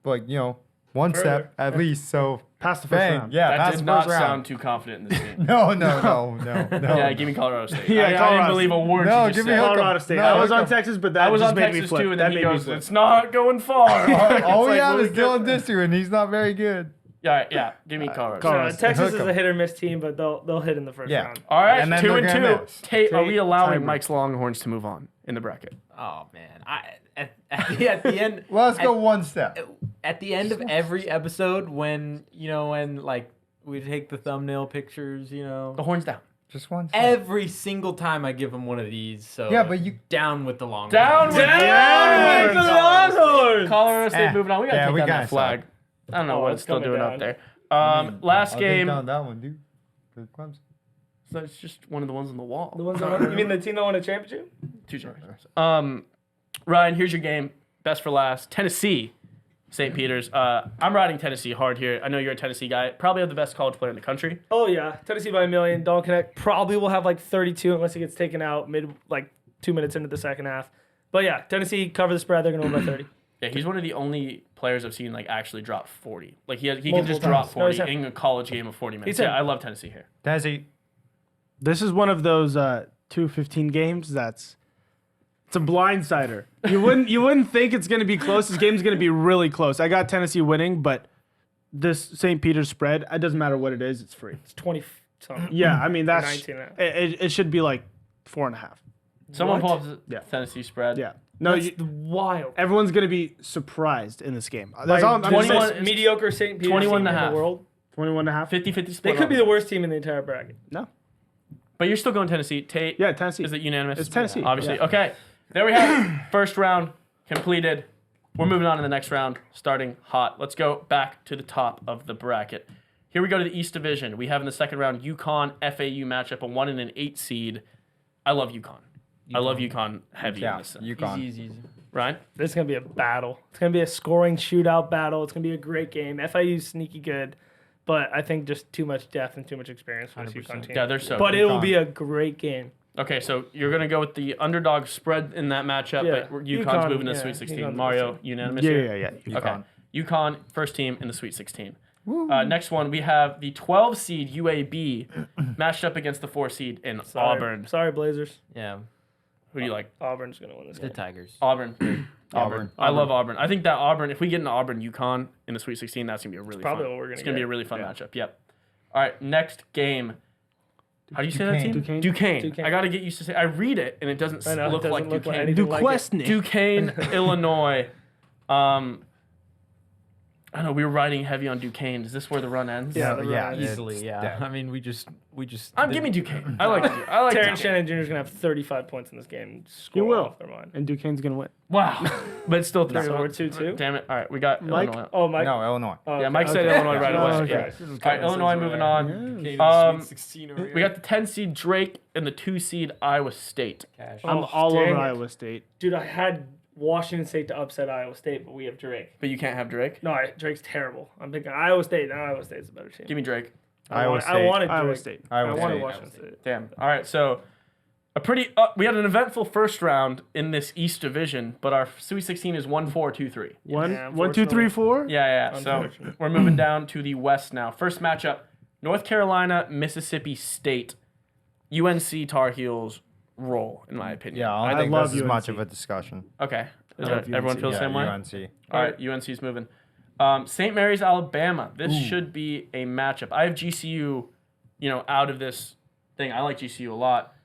one step at least. So Past the first bang, round. yeah, That past did the not first round. sound too confident in this game. No. Yeah, give me Colorado State. Yeah, I didn't Colorado believe a word No, you just give me said. Hook 'em. Colorado State. No, I was Hook on 'em. Texas, but I that was just on made me Texas flip. too, and That then he made me goes, flip. "It's not going far." All we It's like, have well, is Dylan Disu, and he's not very good. Yeah, give me Colorado. Colorado State. Texas Hook is 'em. a hit or miss team, but they'll hit in the first Yeah. round. All right, And then 2 they're and gonna 2. miss. Tate, are we allowing tiebreaker. Mike's Longhorns to move on in the bracket? Oh man, at the end. Let's go at- one step. At the end of every episode, when like we take the thumbnail pictures, The horns down. Just one step. every single time I give them one of these. So Yeah, but you- down with the long. Down with Down with the Longhorns! Colorado State moving on. We gotta Yeah, take we down kinda that flag. suck. I don't know Oh, what it's it's still coming doing down. up there. Last I'll take game. down that one, dude. For Clemson. So it's just one of the ones on the wall. The ones that won, you mean the team that won a championship? 2 championships. Ryan, here's your game. Best for last. Tennessee, St. Peter's. I'm riding Tennessee hard here. I know you're a Tennessee guy. Probably have the best college player in the country. Oh yeah, Tennessee by a million. Dalton Connect probably will have like 32 unless he gets taken out mid 2 minutes into the second half. But yeah, Tennessee cover the spread. They're gonna win by 30. Yeah, he's one of the only players I've seen actually drop 40. He can Multiple just drop times. No, he's 40 him. in a college game of 40 minutes. He's him. Yeah, I love Tennessee here. Tennessee. This is one of those 2-15 games it's a blindsider. You wouldn't think it's going to be close. This game's going to be really close. I got Tennessee winning, but this St. Peter's spread, it doesn't matter what it is, it's free. It's 20 something. Yeah, I mean that's 19.5. it should be like 4.5. Someone What? pull up the Yeah. Tennessee spread. Yeah. No, That's wild. everyone's going to be surprised in this game. That's all I'm By just 21 saying. mediocre St. Peter's 21 team and a in half. the world. 21.5. 50-50 They split. could on be it. the worst team in the entire bracket. No. But you're still going Tennessee. Tate, Yeah, Tennessee. is it unanimous? It's Tennessee. Obviously. Yeah. Okay, there we have it. First round completed. We're moving on to the next round, starting hot. Let's go back to the top of the bracket. Here we go to the East Division. We have in the second round UConn FAU matchup, a 1 and an 8 seed. I love UConn. I love UConn heavy in this. UConn. Easy. Ryan? This is gonna be a battle. It's gonna be a scoring shootout battle. It's gonna be a great game. FIU's sneaky good, but I think just too much depth and too much experience for this UConn team. Yeah, they're so But good. it will be a great game. Okay, so you're going to go with the underdog spread in that matchup, Yeah. but UConn's UConn, moving to the yeah, Sweet 16. UConn's Mario, first unanimous Yeah, here? yeah, yeah. Okay. UConn. UConn, first team in the Sweet 16. Next one, we have the 12 seed UAB matched up against the 4 seed in Auburn. Sorry, Blazers. Yeah. Who do you like? Auburn's gonna win this The game. Tigers. Auburn. Auburn. I love Auburn. I think that Auburn, if we get an Auburn UConn in the Sweet 16, that's going to be a really probably fun. what we're gonna It's going to be get. a really fun matchup. Yep. All right, next game. How do you say that team? Duquesne. Duquesne. I got to get used to say. I read it and it doesn't I know, it look doesn't like look like Duquesne. anything like it. Duquesne. Duquesne, Illinois. I don't know. We were riding heavy on Duquesne. Is this where the run ends? Yeah, the yeah, Rams. it's Easily, yeah. dead. I mean, we just. Give me Duquesne. I like Terrence Duquesne. Shannon Jr. is gonna have 35 points in this game. He Score will. off their mind. And Duquesne's gonna win. Wow. But it's still 3. So we're 2-2. Damn it. All right, we got Mike? Illinois. Oh, Mike. No, Illinois. Oh, Yeah, okay. Mike said Okay. Illinois right away. Okay. Yeah. All right, Illinois moving on. We got the 10 seed Drake and the 2 seed Iowa State. I'm Oh, all dang over it. Iowa State. Dude, I had Washington State to upset Iowa State, but we have Drake. But you can't have Drake. No, Drake's terrible. I'm thinking Iowa State. No, Iowa State's a better team. Give me Drake. Iowa I State. wanted Iowa Drake. State. I Iowa wanted State. Washington State. Damn. All right, so we had an eventful first round in this East Division, but our Sweet 16 is 1-4-2-3. One, 1, 2, 3, 4. Yeah. So Unfortunate. we're moving down to the West now. First matchup: North Carolina, Mississippi State. UNC Tar Heels roll, in my opinion. Yeah, I don't think love this is much UNC. of a discussion. Okay. love Everyone UNC. feels the same way? UNC. All right, UNC's moving. St. Mary's, Alabama. This should be a matchup. I have GCU, out of this thing. I like GCU a lot.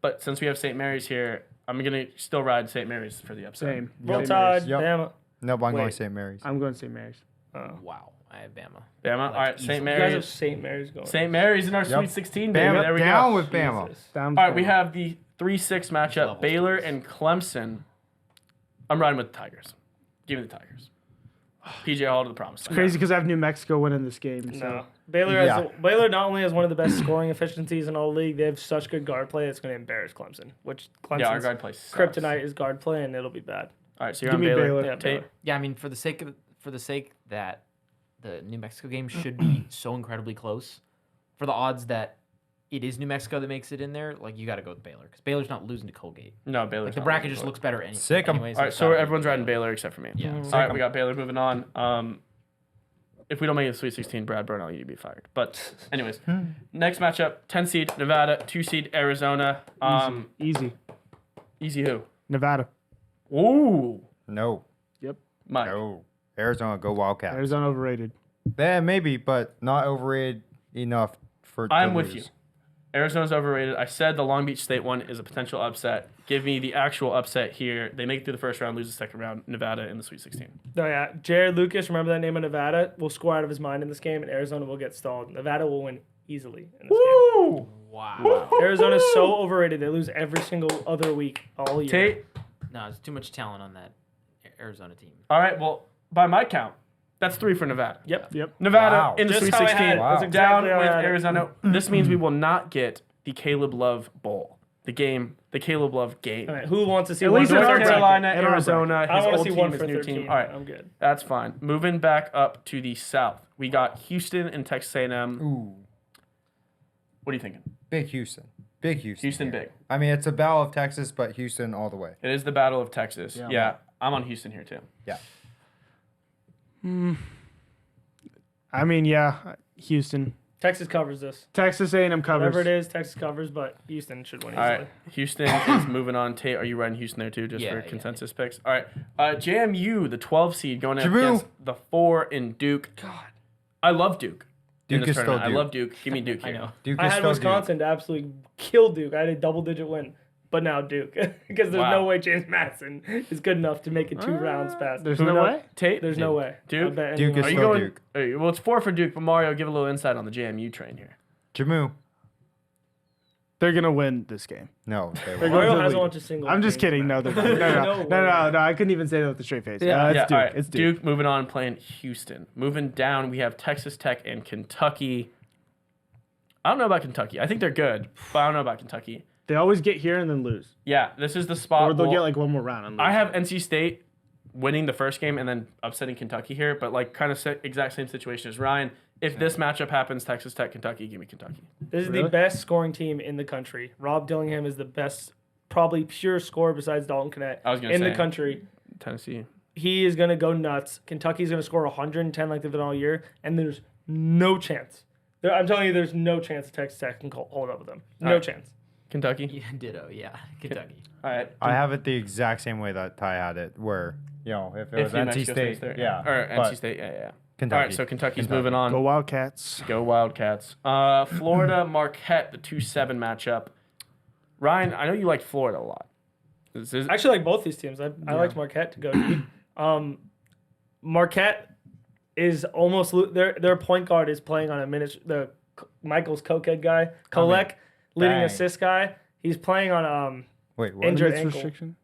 But since we have St. Mary's here, I'm going to still ride St. Mary's for the upset. Same. Roll St. Tide, Mary's. Yep. Bama. No, but I'm going Wait. St. Mary's. I'm going St. Mary's. Wow. I have Bama. Bama. All right, St. You guys have Mary's. St. Mary's going. St. Mary's in our Yep. Sweet 16, baby. Bama, There we down go. with Bama. Jesus. Down All right, we Bama. have the 3-6 matchup. Levels, Baylor please. and Clemson. I'm riding with the Tigers. Give me the Tigers. PJ Hall to the promised land. Crazy because I have New Mexico winning this game. So. No. Baylor not only has one of the best scoring efficiencies in all the league, they have such good guard play, it's going to embarrass Clemson. Which Yeah, our Clemson's guard play sucks. kryptonite is guard play, and it'll be bad. All right, so you're Give on me Baylor. Baylor. Yeah, Tate. Baylor. Yeah, I mean, for the sake that the New Mexico game should be so incredibly close, for the odds that it is New Mexico that makes it in there, like you got to go with Baylor because Baylor's not losing to Colgate. No, Baylor's Like the not bracket winning just Baylor. looks better Sick 'em. anyways. All right, it's so not- everyone's riding Baylor except for me. Yeah. All right, we got Baylor moving on. If we don't make it to Sweet 16, Brad Burnell, you'd be fired. But anyways, next matchup: 10 seed Nevada, 2 seed Arizona. Easy. Easy who? Nevada. Ooh, No. Yep. Mike. No. Arizona, go Wildcats. Arizona overrated. Yeah, maybe, but not overrated enough for. I'm to with lose. you. Arizona's overrated. I said the Long Beach State one is a potential upset. Give me the actual upset here. They make it through the first round, lose the second round. Nevada in the Sweet 16. No, yeah. Jared Lucas, remember that name of Nevada, will score out of his mind in this game, and Arizona will get stalled. Nevada will win easily in this Woo! Wow. game. Arizona's so overrated. They lose every single other week all year. Tate. No, there's too much talent on that Arizona team. All right, well, by my count, that's 3 for Nevada. Yep. Nevada Wow. in the Just Sweet how I 16. had it. That's Wow. exactly Down how I with had it. Arizona. This means we will not get the Caleb Love Bowl. The Caleb Love game. All right, who wants to see At one least for in our North 13? Carolina, bracket. In our Arizona, I his want to old see team, one his for new 13. team. All right, I'm good. that's fine. Moving back up to the south, we got Houston and Texas A&M. Ooh, What are you thinking? big Houston. Big Houston. Houston here. big. I mean, it's a battle of Texas, but Houston all the way. It is the Battle of Texas. Yeah. Yeah, I'm on Houston here too. Yeah. I mean, yeah, Houston. Texas covers this. Texas A&M covers. Whatever it is, Texas covers, but Houston should win All easily. right, Houston is moving on. Tate, are you riding Houston there too, just Yeah, for yeah. consensus picks? All right, JMU, the 12 seed, going up Jaboo. against the 4 in Duke. God, I love Duke. in Duke this is still tournament. Duke. I love Duke. Give me Duke I here. know. Duke I is had still Wisconsin to absolutely kill Duke. I had a double-digit win, but now Duke, because there's Wow. no way James Madison is good enough to make it 2 rounds past. There's Who no know- way. Tate, There's no way. Duke? I bet Duke anyone- is Are you still going? Duke. Well, it's 4 for Duke, but Mario, give a little insight on the JMU train here. Jamu. They're gonna win this game. No, they They're won't. going Mario to the hasn't lead. watched a single. I'm just game kidding. No, tonight. they're not. No way. No. I couldn't even say that with a straight face. Yeah. It's Duke. all right. It's Duke. Duke moving on, playing Houston. Moving down, we have Texas Tech and Kentucky. I don't know about Kentucky. I think they're good, but I don't know about Kentucky. They always get here and then lose, Yeah, this is the spot. or they'll well, get like one more round and lose. I have NC State winning the first game and then upsetting Kentucky here, but like kind of exact same situation as Ryan. If this matchup happens, Texas Tech, Kentucky, give me Kentucky. This is Really? the best scoring team in the country. Rob Dillingham is the best, probably pure scorer besides Dalton Knecht I was gonna in say. the country. Tennessee. He is going to go nuts. Kentucky's going to score 110 like they've done all year, and there's no chance. I'm telling you, there's no chance Texas Tech can hold up with them. No Alright. chance. Kentucky. Yeah, ditto. Yeah, Kentucky. All right. I have it the exact same way that Ty had it, where if it was New NC Mexico State, State's there. yeah, Or but NC State, yeah. Kentucky. All right, so Kentucky's moving on. Go Wildcats. Go Wildcats. Florida Marquette, the 2-7 matchup. Ryan, I know you liked Florida a lot. This is I actually like both these teams. I liked Marquette to go deep. Marquette is almost their point guard is playing on a minute. The Michael's cokehead guy, Kolek, leading dang. assist guy. He's playing on Wait, what? injured Minutes ankle. restriction.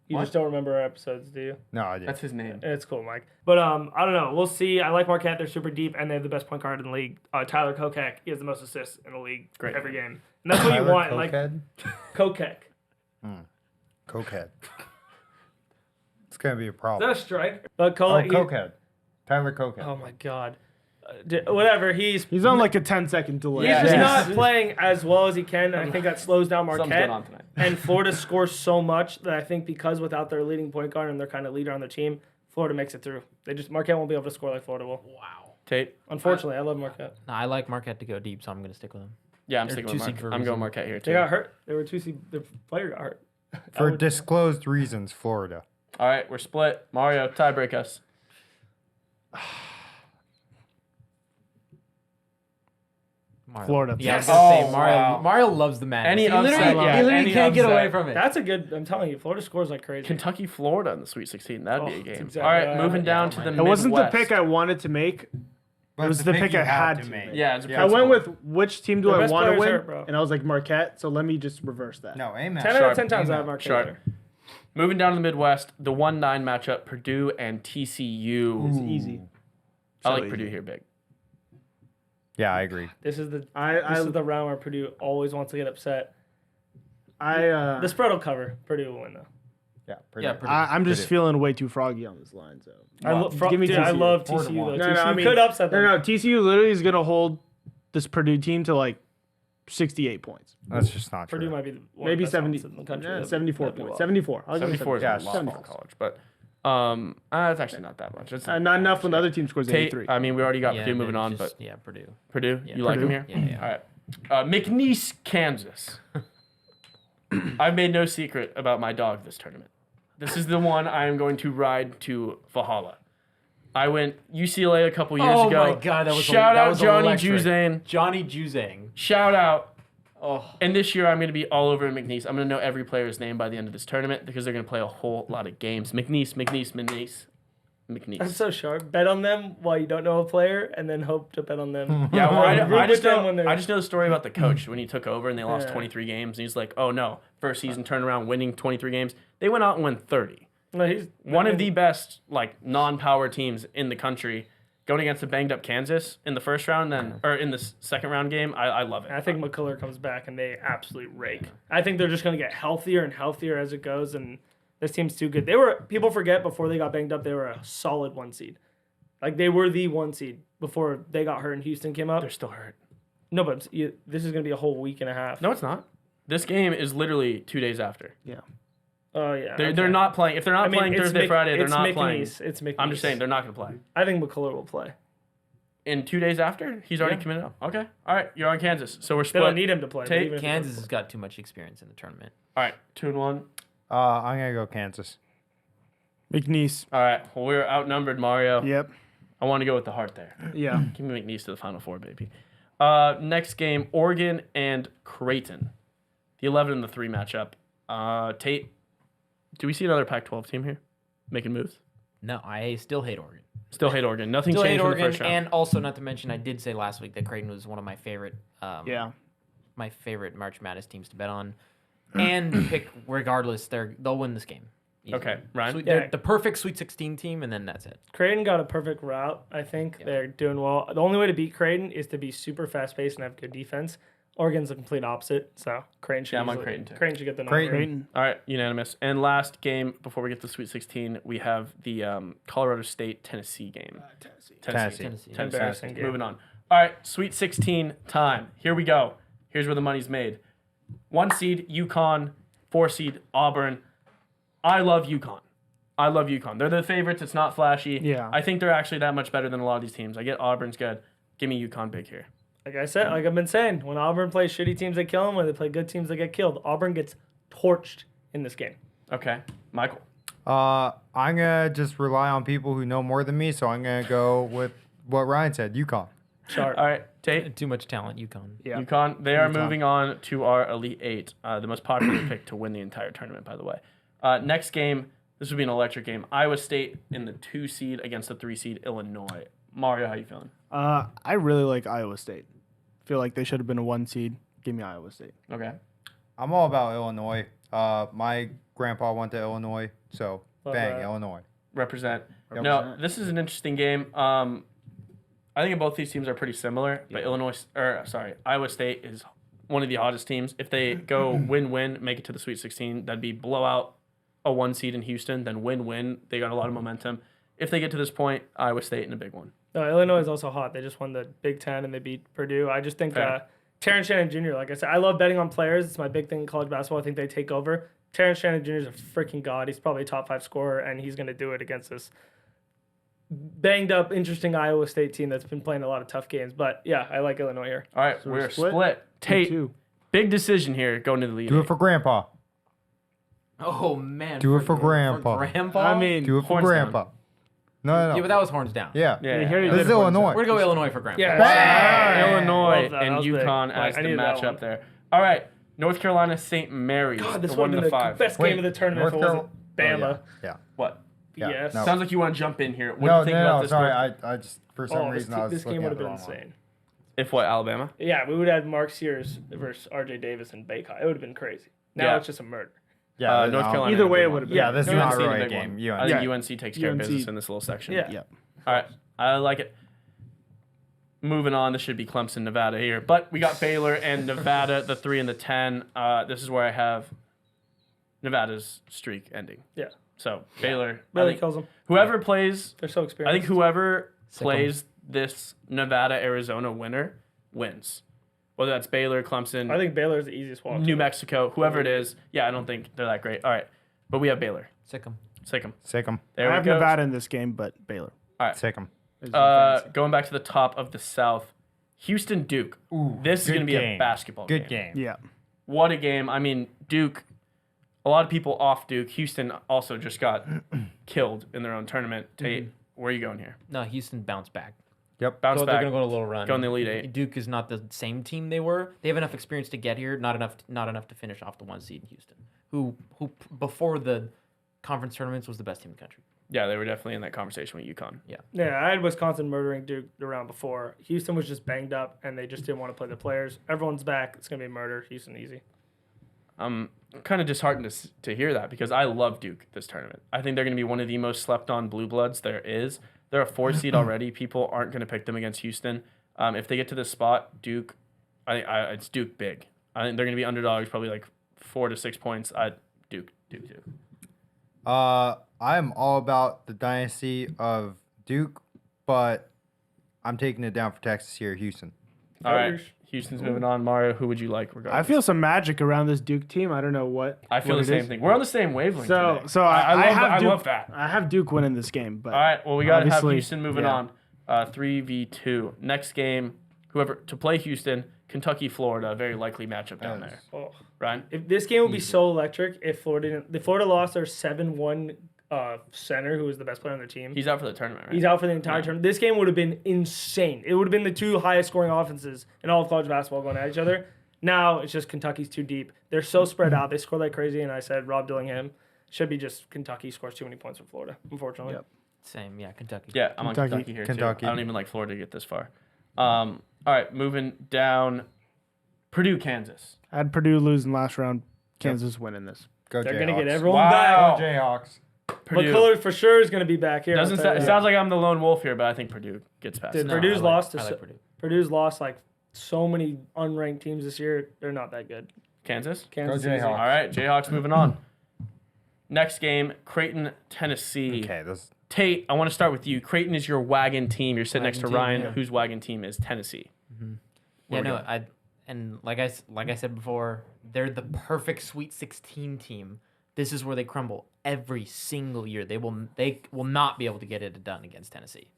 You What? just don't remember our episodes, do you? No, I did. that's his name. It's cool, Mike. But I don't know. We'll see. I like Marquette. They're super deep, and they have the best point guard in the league. Tyler Kokek. He has the most assists in the league Great. every game. And that's what you Tyler want. Like Cokehead? Kokek. Cokehead. It's gonna be a Is problem. that a strike? But Oh, Kolek. Cokehead. Tyler Cokehead. Oh my God. Whatever. He's on like a 10-second delay. He's just Yeah. not playing as well as he can, and I think that slows down Something's Marquette. going on tonight. And Florida scores so much that I think because without their leading point guard and their kind of leader on their team, Florida makes it through. Marquette won't be able to score like Florida will. Wow. Tate. Unfortunately, I love Marquette. No, I like Marquette to go deep, so I'm going to stick with them. Yeah, I'm They're sticking with 2 seed for a Marquette. I'm going reason. Marquette here They too. got hurt. They were 2-seed. Their player got hurt. For disclosed reasons, Florida. All right, we're split. Mario, tiebreak us. Mario. Florida. Yeah, I was Yes. gonna say Oh, Mario. wow. Mario loves the madness. Any he literally, upset, yeah, he literally any can't get upset. away from it. That's a good. I'm telling you, Florida scores like crazy. Kentucky, Florida in the Sweet 16. That'd be a Oh, game. that's exactly All right, right. moving Yeah, down I to don't the mind. It wasn't the Midwest. pick I wanted to make. But It was the pick you I had to make. make. Yeah, it's a I went principle. with which team do The I best want to players win, hurt, bro. and I was like Marquette. So let me just reverse that. No, amen. 10 out Sharp. of 10 times I Amen. have Marquette. Sharp. there. Moving down to the Midwest, the 1-9 matchup, Purdue and TCU. It's easy. I So like easy. Purdue here big. Yeah, I agree. This is the I this is the round where Purdue always wants to get upset. I The spread will cover. Purdue will win though. Yeah, Yeah, pretty. I'm just Purdue. feeling way too froggy on this line. So Give me TCU. I love 4 to TCU 1. though. No, no, TCU I mean- could upset them. no, TCU literally is gonna hold this Purdue team to like 68 points, That's just not Purdue true. might be one of the maybe best 70, offenses in the country. yeah, That'd be- 74 that'd be points, wild. 74. I'll give it 74 is Yeah, a lot 74. for college, but it's actually not that much. It's Not enough when the other team scores Tate, 83. I mean, we already got Yeah, Purdue moving but on, just- but yeah, Purdue. Purdue, Yeah, you like them Purdue. here? Yeah, yeah. All right. McNeese, Kansas. I've made no secret about my dog this tournament. This is the one I am going to ride to Valhalla. I went UCLA a couple years Oh ago. my God, that was Shout that out was Johnny electric. Juzang. Johnny Juzang. Shout out. Oh, And this year I'm going to be all over McNeese. I'm going to know every player's name by the end of this tournament because they're going to play a whole lot of games. McNeese. That's McNeese. so sharp. Bet on them while you don't know a player, and then hope to bet on them. Yeah, well, Root I with just them know. when they're- I just know the story about the coach when he took over and they lost Yeah. 23 games and he's like, "Oh no, first season turnaround, winning 23 games." They went out and won 30. No, he's One of the best like non-power teams in the country, going against a banged up Kansas in the first round, or in the second round game. I love it. I think McCuller comes back and they absolutely rake. I think they're just going to get healthier and healthier as it goes, and this team's too good. People forget before they got banged up, they were a solid 1 seed. Like they were the 1 seed before they got hurt and Houston came up. They're still hurt. No, but this is going to be a whole week and a half. No, it's not. This game is literally 2 days after. yeah. Oh yeah. They're not playing. If they're not playing it's Thursday, Friday, they're it's not McNeese. playing. It's McNeese. I'm just saying they're not going to play. I think McCuller will play. In 2 days after, he's already Yeah. committed up. Okay. All right. You're on Kansas. So we're They split. don't need him to play. but Take even if he Kansas does has got too much experience in the tournament. All right. 2-1. I'm gonna go Kansas. McNeese. All right. Well, we're outnumbered, Mario. Yep. I want to go with the heart there. Yeah. Give me McNeese to the Final Four, baby. Next game, Oregon and Creighton. The 11 and the 3 matchup. Tate, do we see another Pac-12 team here making moves? No, I still hate Oregon. Still hate Oregon. Nothing Still changed hate from the Oregon, first round. and also not to mention, I did say last week that Creighton was one of my favorite. Yeah. my favorite March Madness teams to bet on, and pick regardless. They'll win this game. Easily. Okay, Ryan? They're the perfect Sweet 16 team, and then that's it. Creighton got a perfect route. I think they're doing well. The only way to beat Creighton is to be super fast paced and have good defense. Oregon's the complete opposite, so Creighton should. Yeah, I'm on Creighton too. Creighton should get the number. Creighton. All right, unanimous. And last game before we get to the Sweet 16, we have the Colorado State-Tennessee game. Tennessee. Embarrassing game. Moving on. All right, Sweet 16 time. Here we go. Here's where the money's made. 1 seed, UConn. 4 seed, Auburn. I love UConn. They're the favorites. It's not flashy. Yeah. I think they're actually that much better than a lot of these teams. I get Auburn's good. Give me UConn big here. Like I said, like I've been saying, when Auburn plays shitty teams, they kill them. When they play good teams, they get killed. Auburn gets torched in this game. Okay, Michael. I'm gonna just rely on people who know more than me, so I'm gonna go with what Ryan said. UConn. Sharp. All right, Tate. Too much talent, UConn. Yeah. UConn. They are UConn. moving on to our Elite Eight, the most popular pick to win the entire tournament, by the way. Next game, this would be an electric game. Iowa State in the 2 seed against the 3 seed Illinois. Mario, how you feeling? I really like Iowa State. Feel like they should have been a 1 seed. Give me Iowa State. Okay. I'm all about Illinois. My grandpa went to Illinois, so Love bang, that. Illinois. Represent. Yep. No, this is an interesting game. I think both these teams are pretty similar, but Iowa State is one of the hottest teams. If they go win-win, make it to the Sweet 16, that'd be blowout a 1 seed in Houston, then win-win. They got a lot of momentum. If they get to this point, Iowa State in a big one. No, Illinois is also hot. They just won the Big Ten and they beat Purdue. I just think Fair. Terrence Shannon Jr., like I said, I love betting on players. It's my big thing in college basketball. I think they take over. Terrence Shannon Jr. is a freaking god. He's probably a top 5 scorer, and he's going to do it against this banged up, interesting Iowa State team that's been playing a lot of tough games. But yeah, I like Illinois here. All right, So we're we're split. split? Tate, 2-2. big decision here going to the lead. Do it for grandpa. Oh man. Do it for grandpa. grandpa. I mean, Do it for Horns grandpa. No. yeah, but that was horns down. Yeah. Yeah. here you This did is it once. Illinois. We're gonna go Illinois for grandpa. Yeah. Bang! Illinois Love that. and That was big. UConn Like, as I the needed that matchup one. there. All right, North Carolina St. Mary's. God, this the would 1 have to been the 5. best Wait, game of the tournament if it North wasn't Bama. Yeah. What? Yeah, Yes. no. Sounds like you want to jump in here. What do No, you think about this? sorry. North- I just for some This, reason I was this game looking would at have the been wrong one. insane. If what, Alabama? Yeah, we would have had Mark Sears versus R.J. Davis and Baycott. It would have been crazy. Now Yeah. it's just a murder. Yeah, North no. Carolina. Either in a way, big it one. would have been. Yeah, this is UNC not in a really a big one. game. I UNC. think UNC takes care of UNC. business in this little section. Yeah. Yeah. All right, I like it. Moving on, this should be Clemson, Nevada here, but we got Baylor and Nevada, the 3 and the 10. This is where I have Nevada's streak ending. Yeah. So Baylor, I Really think kills them. whoever plays, They're so I experienced. think whoever Sick 'em. plays this Nevada Arizona winner wins. Whether that's Baylor, Clemson, I think Baylor's the easiest walk. New Mexico, whoever it is. Yeah, I don't think they're that great. All right, but we have Baylor. Sick 'em. Sick 'em. Sick 'em. There I we have go. Nevada in this game, but Baylor. Sick 'em. is the fantasy. Going back to the top of the South, Houston Duke. This is good going to be a game. basketball Good game. game. Yeah. What a game. I mean, Duke, a lot of people off Duke. Houston also just got killed in their own tournament. Tate, where are you going here? No, Houston bounced back. Yep. Bounce So back. they're gonna go on a little run. Go in the Elite Eight. Duke is not the same team they were. They have enough experience to get here, not enough to finish off the 1 seed in Houston, who before the conference tournaments was the best team in the country. Yeah, they were definitely in that conversation with UConn. Yeah, I had Wisconsin murdering Duke the round before. Houston was just banged up, and they just didn't want to play the players. Everyone's back. It's going to be murder. Houston easy. I'm kind of disheartened to hear that because I love Duke this tournament. I think they're going to be one of the most slept on blue bloods there is. They're a 4 seed already. People aren't going to pick them against Houston. If they get to this spot, Duke, it's Duke big. I think they're going to be underdogs, probably like 4 to 6 points. Duke. I'm all about the dynasty of Duke, but I'm taking it down for Texas here, Houston. All right, Irish. Houston's moving on. Mario, who would you like regardless? I feel some magic around this Duke team. I don't know what. I feel what the it same is. thing. We're on the same wavelength today. So I Duke, love that. I have Duke winning this game, but All right, well, we got to have obviously, Houston moving yeah. on. 3v2. Next game, whoever to play Houston, Kentucky, Florida, a very likely matchup down there. Oh. Ryan? If this game would be so electric if Florida lost their 7-1 center, who was the best player on their team. He's out for the tournament, right? He's out for the entire tournament. This game would have been insane. It would have been the 2 highest scoring offenses in all of college basketball going at each other. Now it's just Kentucky's too deep. They're so spread out. They score like crazy, and I said Rob Dillingham should be just Kentucky scores too many points for Florida, unfortunately. Yep. Same, yeah, Kentucky. Yeah, I'm on Kentucky. Kentucky here Kentucky. too. I don't even like Florida to get this far. All right, moving down. Purdue, Kansas. I had Purdue losing last round. Kansas winning this. Go They're Jayhawks. gonna get everyone Wow. back. Go Jayhawks. Purdue. McCullers for sure is gonna be back here. Doesn't I'll tell it you sounds like I'm the lone wolf here, but I think Purdue gets past. Dude, it. No, Purdue's I like- lost to I like Purdue. Purdue's lost like so many unranked teams this year. They're not that good. Kansas. Kansas Go City. Jayhawks. All right, Jayhawks moving on. Next game, Creighton, Tennessee. Okay, this Tate, I want to start with you. Creighton is your wagon team. You're sitting next to Wagon team, Ryan, yeah. whose wagon team is Tennessee. Yeah, we no, going? like I said before, they're the perfect Sweet 16 team. This is where they crumble every single year. They will not be able to get it done against Tennessee.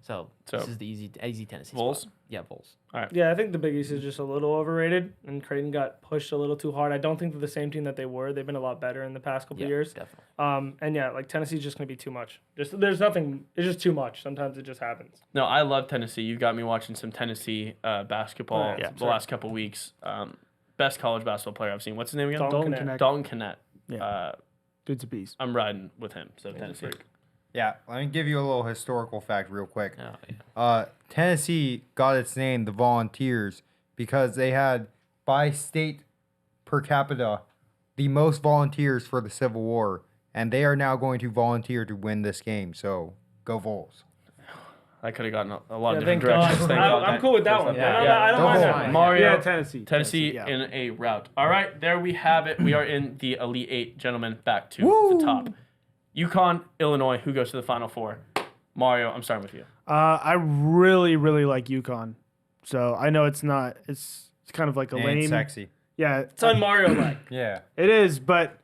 So this is the easy Tennessee Vols? spot. Yeah, Bulls. Yeah, I think the Big East is just a little overrated, and Creighton got pushed a little too hard. I don't think they're the same team that they were. They've been a lot better in the past couple Yeah, years. definitely. And yeah, like Tennessee's just gonna be too much. There's nothing. It's just too much. Sometimes it just happens. No, I love Tennessee. You've got me watching some Tennessee basketball Yeah, the last couple weeks. Best college basketball player I've seen. What's his name again? Dalton Dalton Knecht. Knecht. Dalton Knecht. Yeah. Dude's a beast. I'm riding with him. So Tennessee. Yeah, let me give you a little historical fact real quick. Oh, yeah. Tennessee got its name, the Volunteers, because they had, by state per capita, the most volunteers for the Civil War, and they are now going to volunteer to win this game. So, go Vols. I could have gotten a lot of Yeah, different thank God. directions. Thank God. I'm cool with that one. Yeah, I don't mind Go that. Vols. Mario, Yeah, Tennessee. Tennessee yeah. in a route. All right, there we have it. We are in the Elite Eight, gentlemen. Back to the top. UConn, Illinois. Who goes to the Final Four? Mario, I'm starting with you. I really, really like UConn. So I know it's not. It's kind of like a And lame. sexy. Yeah, It's on Mario like. Yeah. it is. But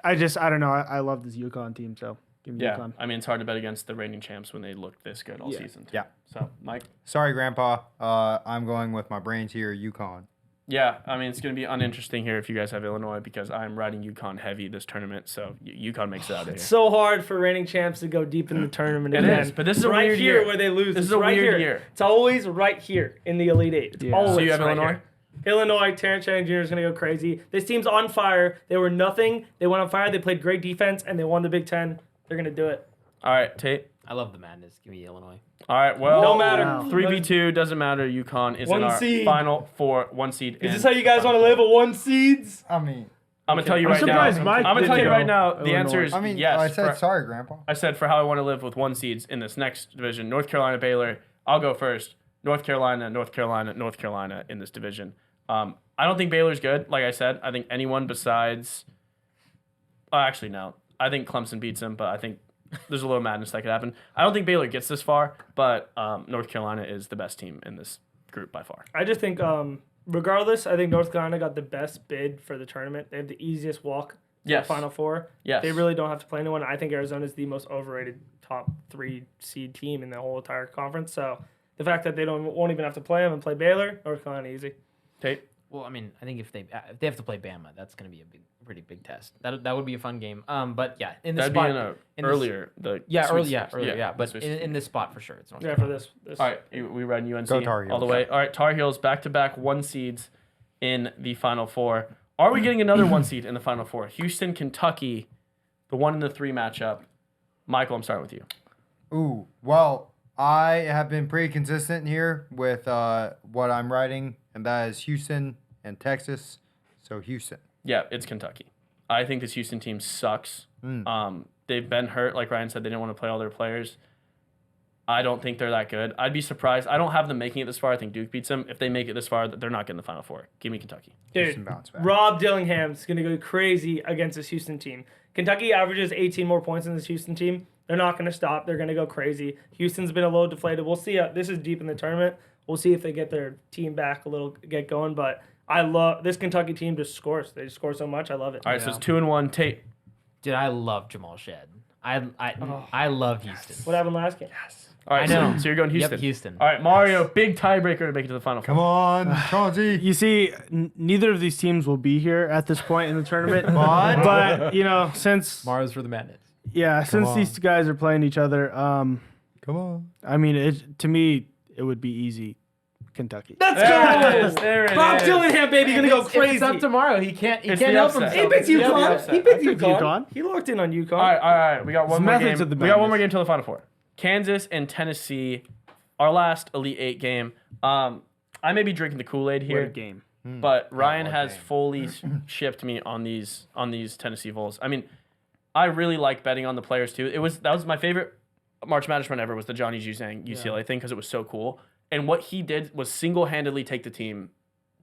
I don't know. I love this UConn team. So give me Yeah, UConn. I mean, it's hard to bet against the reigning champs when they look this good all Yeah. season. Yeah. So, Mike? Sorry, Grandpa. I'm going with my brains here, UConn. Yeah, I mean, it's going to be uninteresting here if you guys have Illinois because I'm riding UConn heavy this tournament. So, UConn makes it out of here. It's so hard for reigning champs to go deep in the tournament. It again. is, but this is a right weird here year. where they lose. This It's is a right weird here. year. It's always right here in the Elite Eight. It's Yeah. always So you have right Illinois? here. Illinois, Terrence Shannon Jr. is going to go crazy. This team's on fire. They were nothing. They went on fire. They played great defense, and they won the Big Ten. They're going to do it. All right, Tate. I love the madness. Give me Illinois. All right, well, Don't matter. Wow. 3v2 doesn't matter. UConn is One in our seed. Final Four, 1 seed. Is this how you guys want to live? A 1 seeds? I mean, I'm gonna tell you I'm right now. surprised I'm Mike gonna tell didn't you right go now. The Illinois. answer is yes. I said for- sorry, Grandpa. I said for how I want to live with 1 seeds in this next division. North Carolina, Baylor. I'll go first. North Carolina, North Carolina, North Carolina in this division. I don't think Baylor's good. Like I said, I think anyone besides. Actually, no. I think Clemson beats them, but I think there's a little madness that could happen. I don't think Baylor gets this far, but North Carolina is the best team in this group by far. I just think, regardless, I think North Carolina got the best bid for the tournament. They have the easiest walk to Yes. the Final Four. Yes. They really don't have to play anyone. I think Arizona is the most overrated top 3 seed team in the whole entire conference. So the fact that they won't even have to play them and play Baylor, North Carolina easy. Tate. Well, I mean, I think if they have to play Bama, that's going to be a pretty big test. That would be a fun game. But yeah, in the That'd spot be in this- earlier. The Yeah, Sweet early, yeah, 16. earlier, yeah. But Sweet in 16. this spot for sure, it's North Yeah, for Carolina. this. All right, we read UNC Go Tar Heels. all the way. All right, Tar Heels back-to-back 1 seeds in the Final Four. Are we getting another 1 seed in the Final Four? Houston, Kentucky, the 1 and the 3 matchup. Michael, I'm starting with you. Ooh, well, I have been pretty consistent here with what I'm writing, and that is Houston and Texas. So Houston. Yeah, it's Kentucky. I think this Houston team sucks. They've been hurt. Like Ryan said, they didn't want to play all their players. I don't think they're that good. I'd be surprised. I don't have them making it this far. I think Duke beats them. If they make it this far, they're not getting the Final Four. Give me Kentucky. Houston Dude, bounce back. Rob Dillingham's going to go crazy against this Houston team. Kentucky averages 18 more points than this Houston team. They're not going to stop. They're going to go crazy. Houston's been a little deflated. We'll see. This is deep in the tournament. We'll see if they get their team back a little, get going. But I love this Kentucky team. Just scores. They just score so much. I love it. All right, so it's 2-1. Tate. Dude, I love Jamal Shed. I love Houston. What happened last game? All right, I know. So you're going Houston. Yep, Houston. All right, Mario, big tiebreaker to make it to the Final Four. Come on, Chauncey. You see, neither of these teams will be here at this point in the tournament. But you know, since Mars for the madness. since on. these guys are playing each other, Come on. I mean, to me, it would be easy, Kentucky. Let's There it go! is. There it Rob is. Dillingham, baby, gonna go crazy. It's up tomorrow. He can't It's help the upset. himself. He picked Yeah, the UConn. upset. He picked I picked UConn. UConn. He locked in on UConn. All right. We got one more methods game. of the We got one madness. more game to the Final Four. Kansas and Tennessee, our last Elite Eight game. I may be drinking the Kool-Aid What a here. game. but Ryan what has game? fully shipped me on these Tennessee Vols. I mean, I really like betting on the players too. That was my favorite March Madness run ever was the Johnny Juzang UCLA thing because it was so cool. And what he did was single-handedly take the team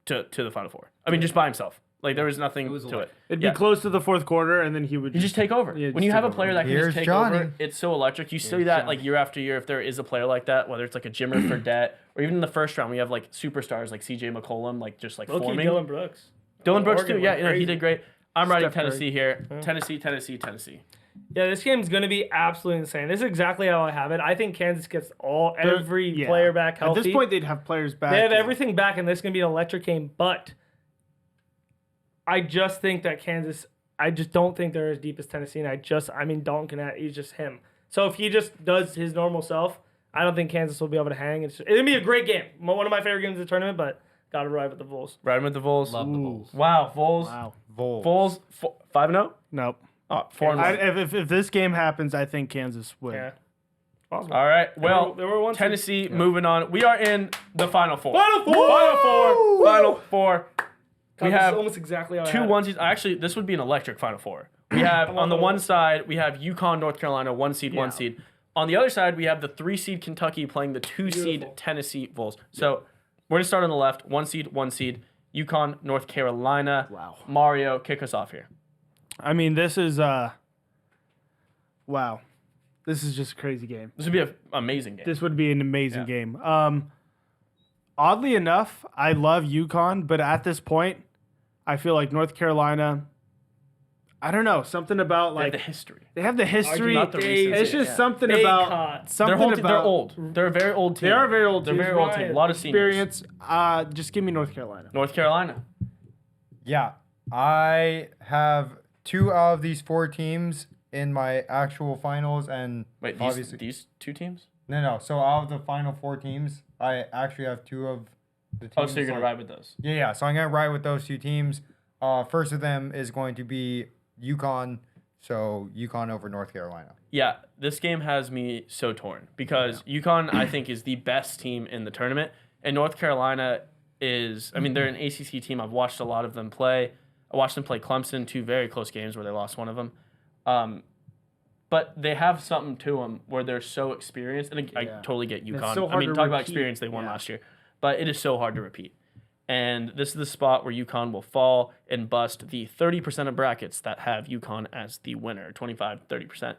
to the Final Four. I mean, just by himself. Like there was nothing to it. It'd be close to the fourth quarter, and then he would You just take over. Yeah, When just you have a take player over. that can Here's just take Johnny. over, it's so electric. You see that like year after year if there is a player like that, whether it's like a Jimmer Fredette, or even in the first round we have like superstars like CJ McCollum, like just like Low-key forming. Dylan Brooks. Dylan Brooks Oregon too. Yeah, went you know, he crazy. did great. I'm riding Steph Curry. Tennessee here. Tennessee. Yeah, this game's gonna be absolutely insane. This is exactly how I have it. I think Kansas gets every Yeah. player back healthy. At this point, they'd have players back. they have yeah. everything back, and this is gonna be an electric game. But I just think that Kansas. I just don't think they're as deep as Tennessee. And I mean, Dalton Knecht, he's just him. So if he just does his normal self, I don't think Kansas will be able to hang. It's gonna be a great game. One of my favorite games of the tournament, but gotta ride with the Bulls. Riding with the Vols. Love the Bulls. Wow, Vols. Wow. Vols 5-0. Nope. Oh, 4-1. If this game happens, I think Kansas win. Yeah. Possible. All right. Well, There were one Tennessee moving on. We are in the Final Four. Final Four! Final Four. We This is have almost exactly how I two had it. one seeds. Actually, this would be an electric Final Four. We have on the one side we have UConn, North Carolina, one seed. On the other side, we have the 3-seed Kentucky playing the 2-seed Beautiful. Tennessee Vols. So we're gonna start on the left. One seed. UConn, North Carolina. Wow. Mario, kick us off here. I mean, this is wow. This is just a crazy game. This would be an amazing game. This would be an amazing game. Oddly enough, I love UConn, but at this point, I feel like North Carolina. I don't know, something about They have like the history. they have the history. Not the Days. recency. It's just Yeah. something They about caught. something They're about old. They're a very old team. They are a very old They're a team. very old team. A lot of seniors. Experience. Just give me North Carolina. North Carolina. Yeah, I have 2 out of these 4 teams in my actual finals, and Wait, obviously these two teams? no. So out of the final 4 teams, I actually have 2 of the teams. Oh, so you're gonna like- ride with those? Yeah. So I'm gonna ride with those 2 teams. First of them is going to be UConn. So UConn over North Carolina. Yeah, this game has me so torn because UConn, I think, is the best team in the tournament, and North Carolina is. I mean, they're an ACC team. I've watched a lot of them play. I watched them play Clemson, 2 very close games where they lost one of them. But they have something to them where they're so experienced, and I totally get UConn. so I hard mean, to talk about repeat. experience. They won Yeah. last year, but it is so hard to repeat. And this is the spot where UConn will fall and bust the 30% of brackets that have UConn as the winner, 25, 30%.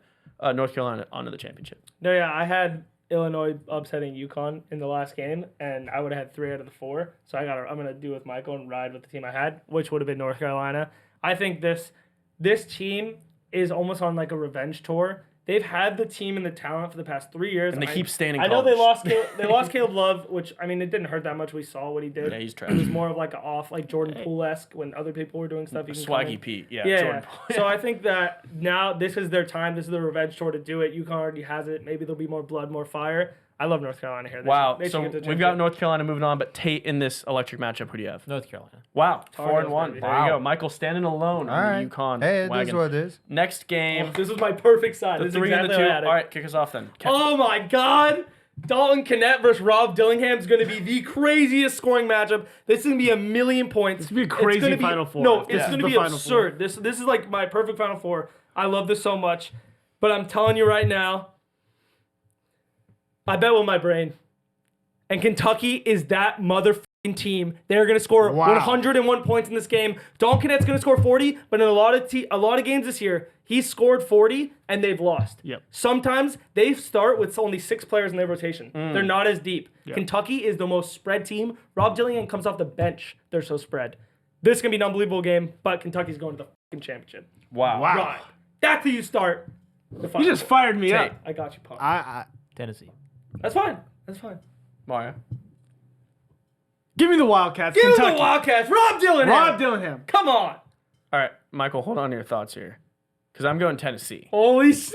North Carolina onto the championship. No, yeah, I had Illinois upsetting UConn in the last game, and I would have had 3 out of the 4. So I'm gonna do with Michael and ride with the team I had, which would have been North Carolina. I think this team is almost on like a revenge tour. They've had the team and the talent for the past 3 years, And they keep staying in I know they college. lost Caleb Love, which I mean it didn't hurt that much. We saw what he did. Yeah, he's trash. It was more of like like Jordan Poole-esque when other people were doing stuff. He can come in. Swaggy Pete. Yeah. Yeah. Jordan. So I think that now this is their time. This is the revenge tour to do it. UConn already has it. Maybe there'll be more blood, more fire. I love North Carolina here. They Wow. should So get the we've got championship. North Carolina moving on, but Tate in this electric matchup, who do you have? North Carolina. Wow. Tar 4-1. Heels, There baby. you Wow. go. Michael standing alone All on right. the UConn Hey, it wagon. is what it is. Next game, This is my perfect side. the This is 3 exactly and the 2. how I had it. All right, kick us off then. Oh my God. Dalton Knecht versus Rob Dillingham is going to be the craziest scoring matchup. This is going to be a million points. This would be a It's crazy gonna be- Final Four. No, If this it's is going to the be Final absurd. This is like my perfect Final Four. I love this so much. But I'm telling you right now, I bet with my brain. And Kentucky is that motherfucking team. They're going to score Wow. 101 points in this game. Dalton Knecht's going to score 40, but in a lot of games this year, he's scored 40 and they've lost. Yep. Sometimes they start with only 6 players in their rotation. They're not as deep. Kentucky is the most spread team. Rob Dillingham comes off the bench. They're so spread. This is going to be an unbelievable game, but Kentucky's going to the fucking championship. Wow. Right. That's how you start. The You Final just Four. fired me up. I got you, Pop. Tennessee. That's fine. That's fine. Mario. Give me the Wildcats. Give Kentucky. the Wildcats. Rob Dillingham. Rob Dillingham. Come on. All right, Michael, hold on to your thoughts here. Because I'm going Tennessee. Holy shit.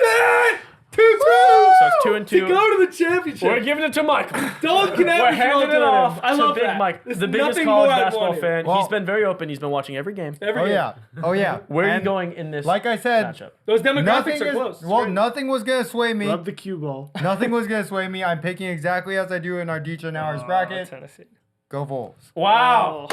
2-2. So it's 2 and 2. To go to the championship. We're giving it to Michael. Dalton Knecht We're is handing Rob it off Dillingham. I to love Big that. Mike, There's the biggest nothing college more I'd basketball wanted. fan. Well- He's been very open. He's been watching every game. Every Oh game. yeah. Oh yeah. Where are you And going in this Like I said, matchup? Those demographics nothing are close. is, well, nothing was gonna sway me. Rub the cue ball. Nothing was gonna sway me. I'm picking exactly as I do in our Deech and Hours bracket. Tennessee. Go Wolves. Wow.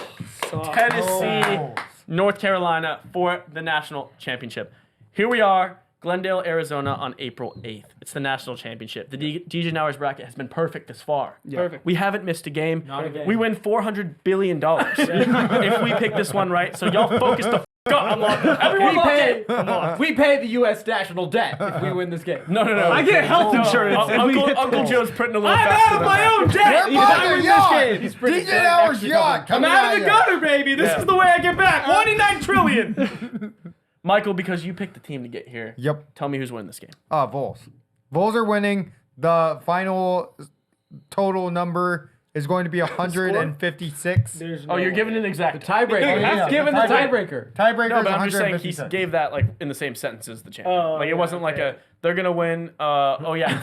Soft. Tennessee, North Carolina for the national championship. Here we are, Glendale, Arizona on April 8th. It's the national championship. The Degen Hours bracket has been perfect this far. Perfect. We haven't missed a game. Not a game. We win $400 billion if we pick this one right. So y'all focus the up. Everyone lock in. We pay the U.S. national debt if we win this game. No. I get health insurance. and we hit the Uncle goal. Joe's printing a little I'm faster out of than my that. own debt. We're on the yacht. DJ Hours yacht. I'm coming out of the at ya. gutter, baby. This is the way I get back. 1 trillion. Michael, because you picked the team to get here, Yep. tell me who's winning this game. Vols. Vols are winning. The final total number is going to be 156. Oh, you're giving an exact Tiebreaker. yeah, He's given the the tiebreaker. Tiebreaker No, is but I'm just saying he 156. gave that like in the same sentence as the champion. Oh, like it yeah, wasn't like okay. they're gonna win. For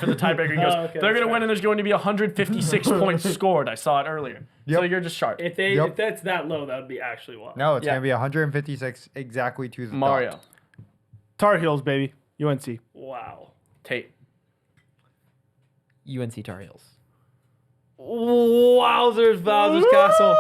the tiebreaker, he goes, Oh, okay, they're that's gonna win, and there's going to be 156 points scored. I saw it earlier. So Yep. you're just sharp. If that's that low, that would be actually wild. No, it's Yeah. going to be 156 exactly to the Mario, dot. Tar Heels, baby. UNC. Wow. Tate. UNC Tar Heels. Wowzers, Bowser's Castle.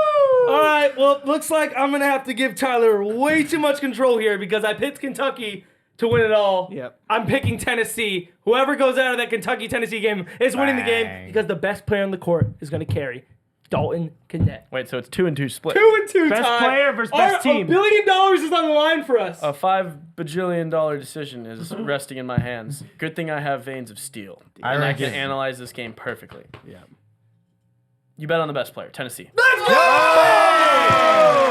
All right, well, looks like I'm going to have to give Tyler way too much control here because I picked Kentucky to win it all. Yep. I'm picking Tennessee. Whoever goes out of that Kentucky-Tennessee game is winning the game Bang. because the best player on the court is going to carry Dalton Cadet. Wait, so it's 2-2 split. 2-2 Best tie. player versus best team. $1 billion is on the line for us. A $5 bajillion decision is resting in my hands. Good thing I have veins of steel, I and I reckon- can analyze this game perfectly. Yeah. You bet on the best player, Tennessee. Let's go!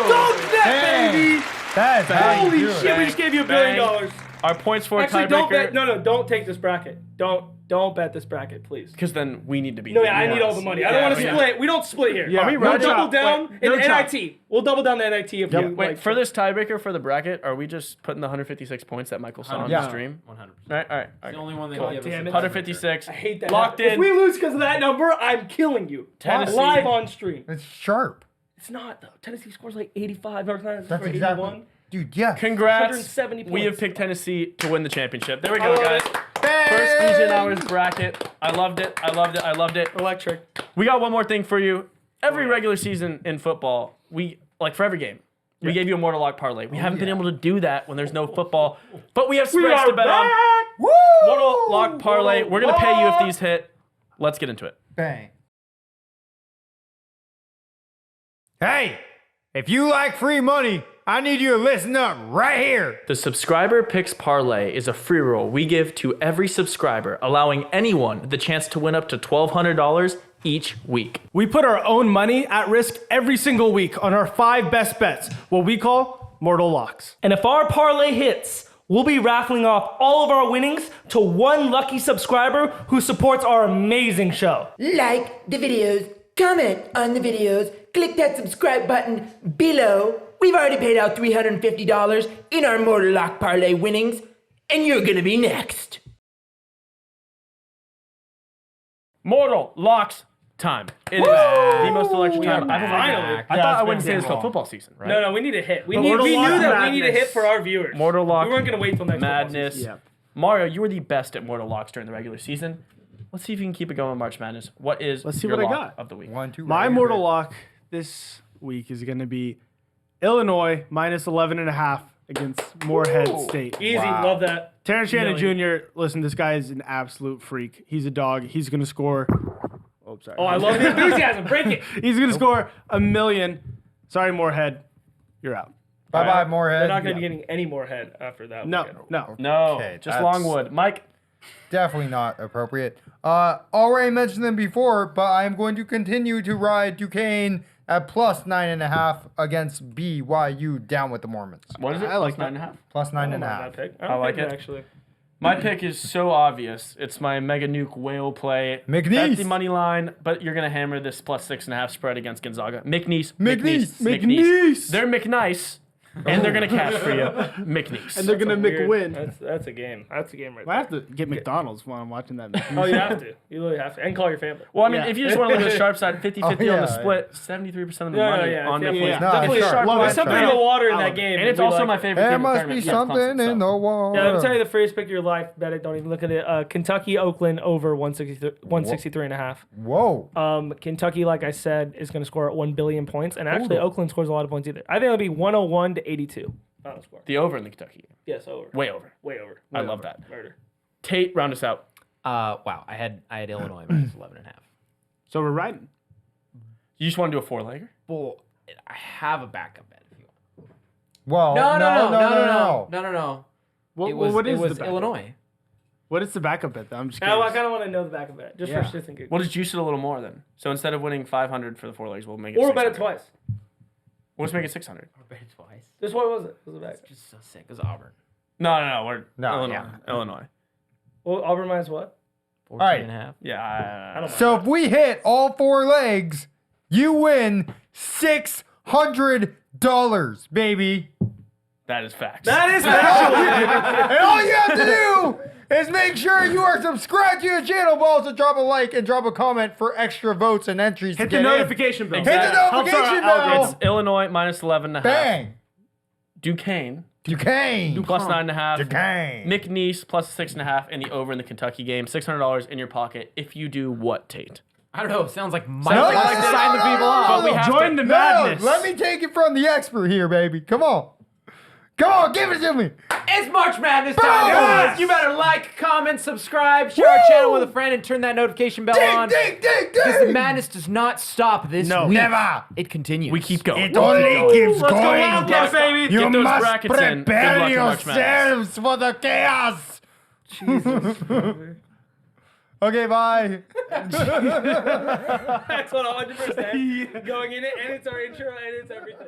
Dalton Cadet, Bang. baby! That's how you Holy do shit, it. we just gave you $1 Bang. billion. Our points for Actually, a don't bet. tiebreaker. No, don't take this bracket. Don't bet this bracket, please. Because then we need to be. No, yeah, I need all the money. I don't want to Yeah. split. We don't split here. Yeah, we we'll ride double chop. down Wait, in no chop. NIT. We'll double down the NIT if Yep. you Wait, like. for this tiebreaker for the bracket, are we just putting the 156 points that Michael saw on Yeah. the stream? 100%. All right. The only one that Cool. can give us Damn a it. 156. I hate that. Locked If in. we lose because of that number, I'm killing you. Tennessee. Live on stream. It's sharp. It's not though. Tennessee scores like 85 or something. That's or exactly. 81. Dude, yeah. Congrats. 170 We have points. picked Tennessee to win the championship. There we I go, love guys. it. First Degen Hours bracket. I loved it. Electric. We got one more thing for you. Every regular season in football, for every game, we gave you a Mortal Lock parlay. We haven't been able to do that when there's no football, but we have spreads to bet on. Woo! Mortal Lock parlay. We're gonna pay you if these hit. Let's get into it. Bang. Hey, if you like free money, I need you to listen up right here. The Subscriber Picks Parlay is a free roll we give to every subscriber, allowing anyone the chance to win up to $1,200 each week. We put our own money at risk every single week on our 5 best bets, what we call Mortal Locks. And if our parlay hits, we'll be raffling off all of our winnings to one lucky subscriber who supports our amazing show. Like the videos, comment on the videos, click that subscribe button below. We've already paid out $350 in our Mortal Lock Parlay winnings, and you're gonna be next. Mortal Locks time. It is the most electric time I've ever Finally. I thought I wouldn't say this till football season, right? No, we need a hit. We The knew Mortal Lock that we need a hit madness. for our viewers. Mortal Lock We weren't gonna wait till next football Madness. season. Yep. Mario, you were the best at Mortal Locks during the regular season. Let's see if you can keep it going in March Madness. What is Let's see your what I lock got. of the week? 1, 2. My right Mortal here. Lock this week is going to be Illinois minus 11.5 against Moorhead State. Easy, Wow. love that. Terrence Shannon Million. Jr., listen, this guy is an absolute freak. He's a dog. He's going to score. Oh, sorry. Oh, I love the enthusiasm. Break it. He's going to score $1 million. Sorry, Moorhead. You're out. Bye-bye, Moorhead. They're not gonna be getting any more head after that. No, weekend. no. No, Okay, just that's- Longwood. Mike, Definitely not appropriate. Already mentioned them before, but I'm going to continue to ride Duquesne at plus 9.5 against BYU down with the Mormons. what is it? I like Plus that. 9.5. Plus I 9.5. like that pick. I like like it. actually. My pick is so obvious. It's my Mega Nuke whale play. McNeese. That's the money line, but you're gonna hammer this plus 6.5 spread against Gonzaga. McNeese. McNeese. They're McNice. And they're gonna cash for you, McNeese. And they're gonna make a Weird. win. That's a game. That's a game right I have there. to get McDonald's while I'm watching that. Oh, you have to. You literally have to. And call your family. Well, I mean, Yeah. if you just want to look at the sharp side, 50-50 on yeah. the split, 73% of the No, money yeah, on yeah, Netflix. yeah. No, Definitely sure. sharp Love it. line. There's something in Yeah. the water in I that love it. game. And it's We also like my it. favorite There team in the must tournament. be Yeah, something Clemson, in so. the water. Yeah, let me tell you the freest pick of your life. Bet it. Don't even look at it. Kentucky, Oakland over 163 and a half. Whoa. Kentucky, like I said, is going to score at 1 billion points, and actually Oakland scores a lot of points either. I think it'll be 101 to 82. Final score. The over in the Kentucky game. Yes, over. Way over. Way over. I love that. Murder. Tate, round us out. Wow, I had Illinois minus 11.5. So we're riding. You just want to do a 4-legger? Well, I have a backup bet if you want. Well, No. What, It was what is it was the backup? Illinois. What is the backup bet? Though? I'm just Now, curious. I kind of want to know the back of it, just Yeah. for shits and giggles. We'll just juice it a little more then. So instead of winning 500 for the 4 legs, we'll make it Or 600. bet it twice. We'll just make it 600. Or bet it twice. This one was it? Was it back? It's just so sick. It was Auburn. No. We're No, Illinois. yeah. Illinois. Well, Auburn minus what? 14 right. and a half. Yeah. I don't mind. So if we hit all 4 legs, you win $600, baby. That is facts. That is factual. And all you have to do is make sure you are subscribed to the channel, but also drop a like and drop a comment for extra votes and entries. Hit to the get in. notification bell. Hit the Exactly. notification Helps our bell. It's Illinois minus 11.5. Bang. Duquesne Duquesne. plus 9.5. Duquesne. McNeese plus 6.5, and the over in the Kentucky game. $600 in your pocket if you do what, Tate? I don't know. It sounds like No, Mike no, likes to no, sign the no, people no, off. no, But we no. have Join to, the No, madness. let me take it from the expert here, baby. Come on. Come on, give it to me. It's March Madness Boom! time. Yes! You better like, comment, subscribe, share our Woo! channel with a friend, and turn that notification bell Ding, on. ding, ding, Because the ding. madness does not stop this No. week. Never. It continues. we keep going. It only keeps Let's go going. Wildcats, baby. You Get those must brackets in. Good prepare luck in March Madness. yourselves for the chaos. Okay, bye. That's what 100%. Going in it, and it's our intro, and it's everything.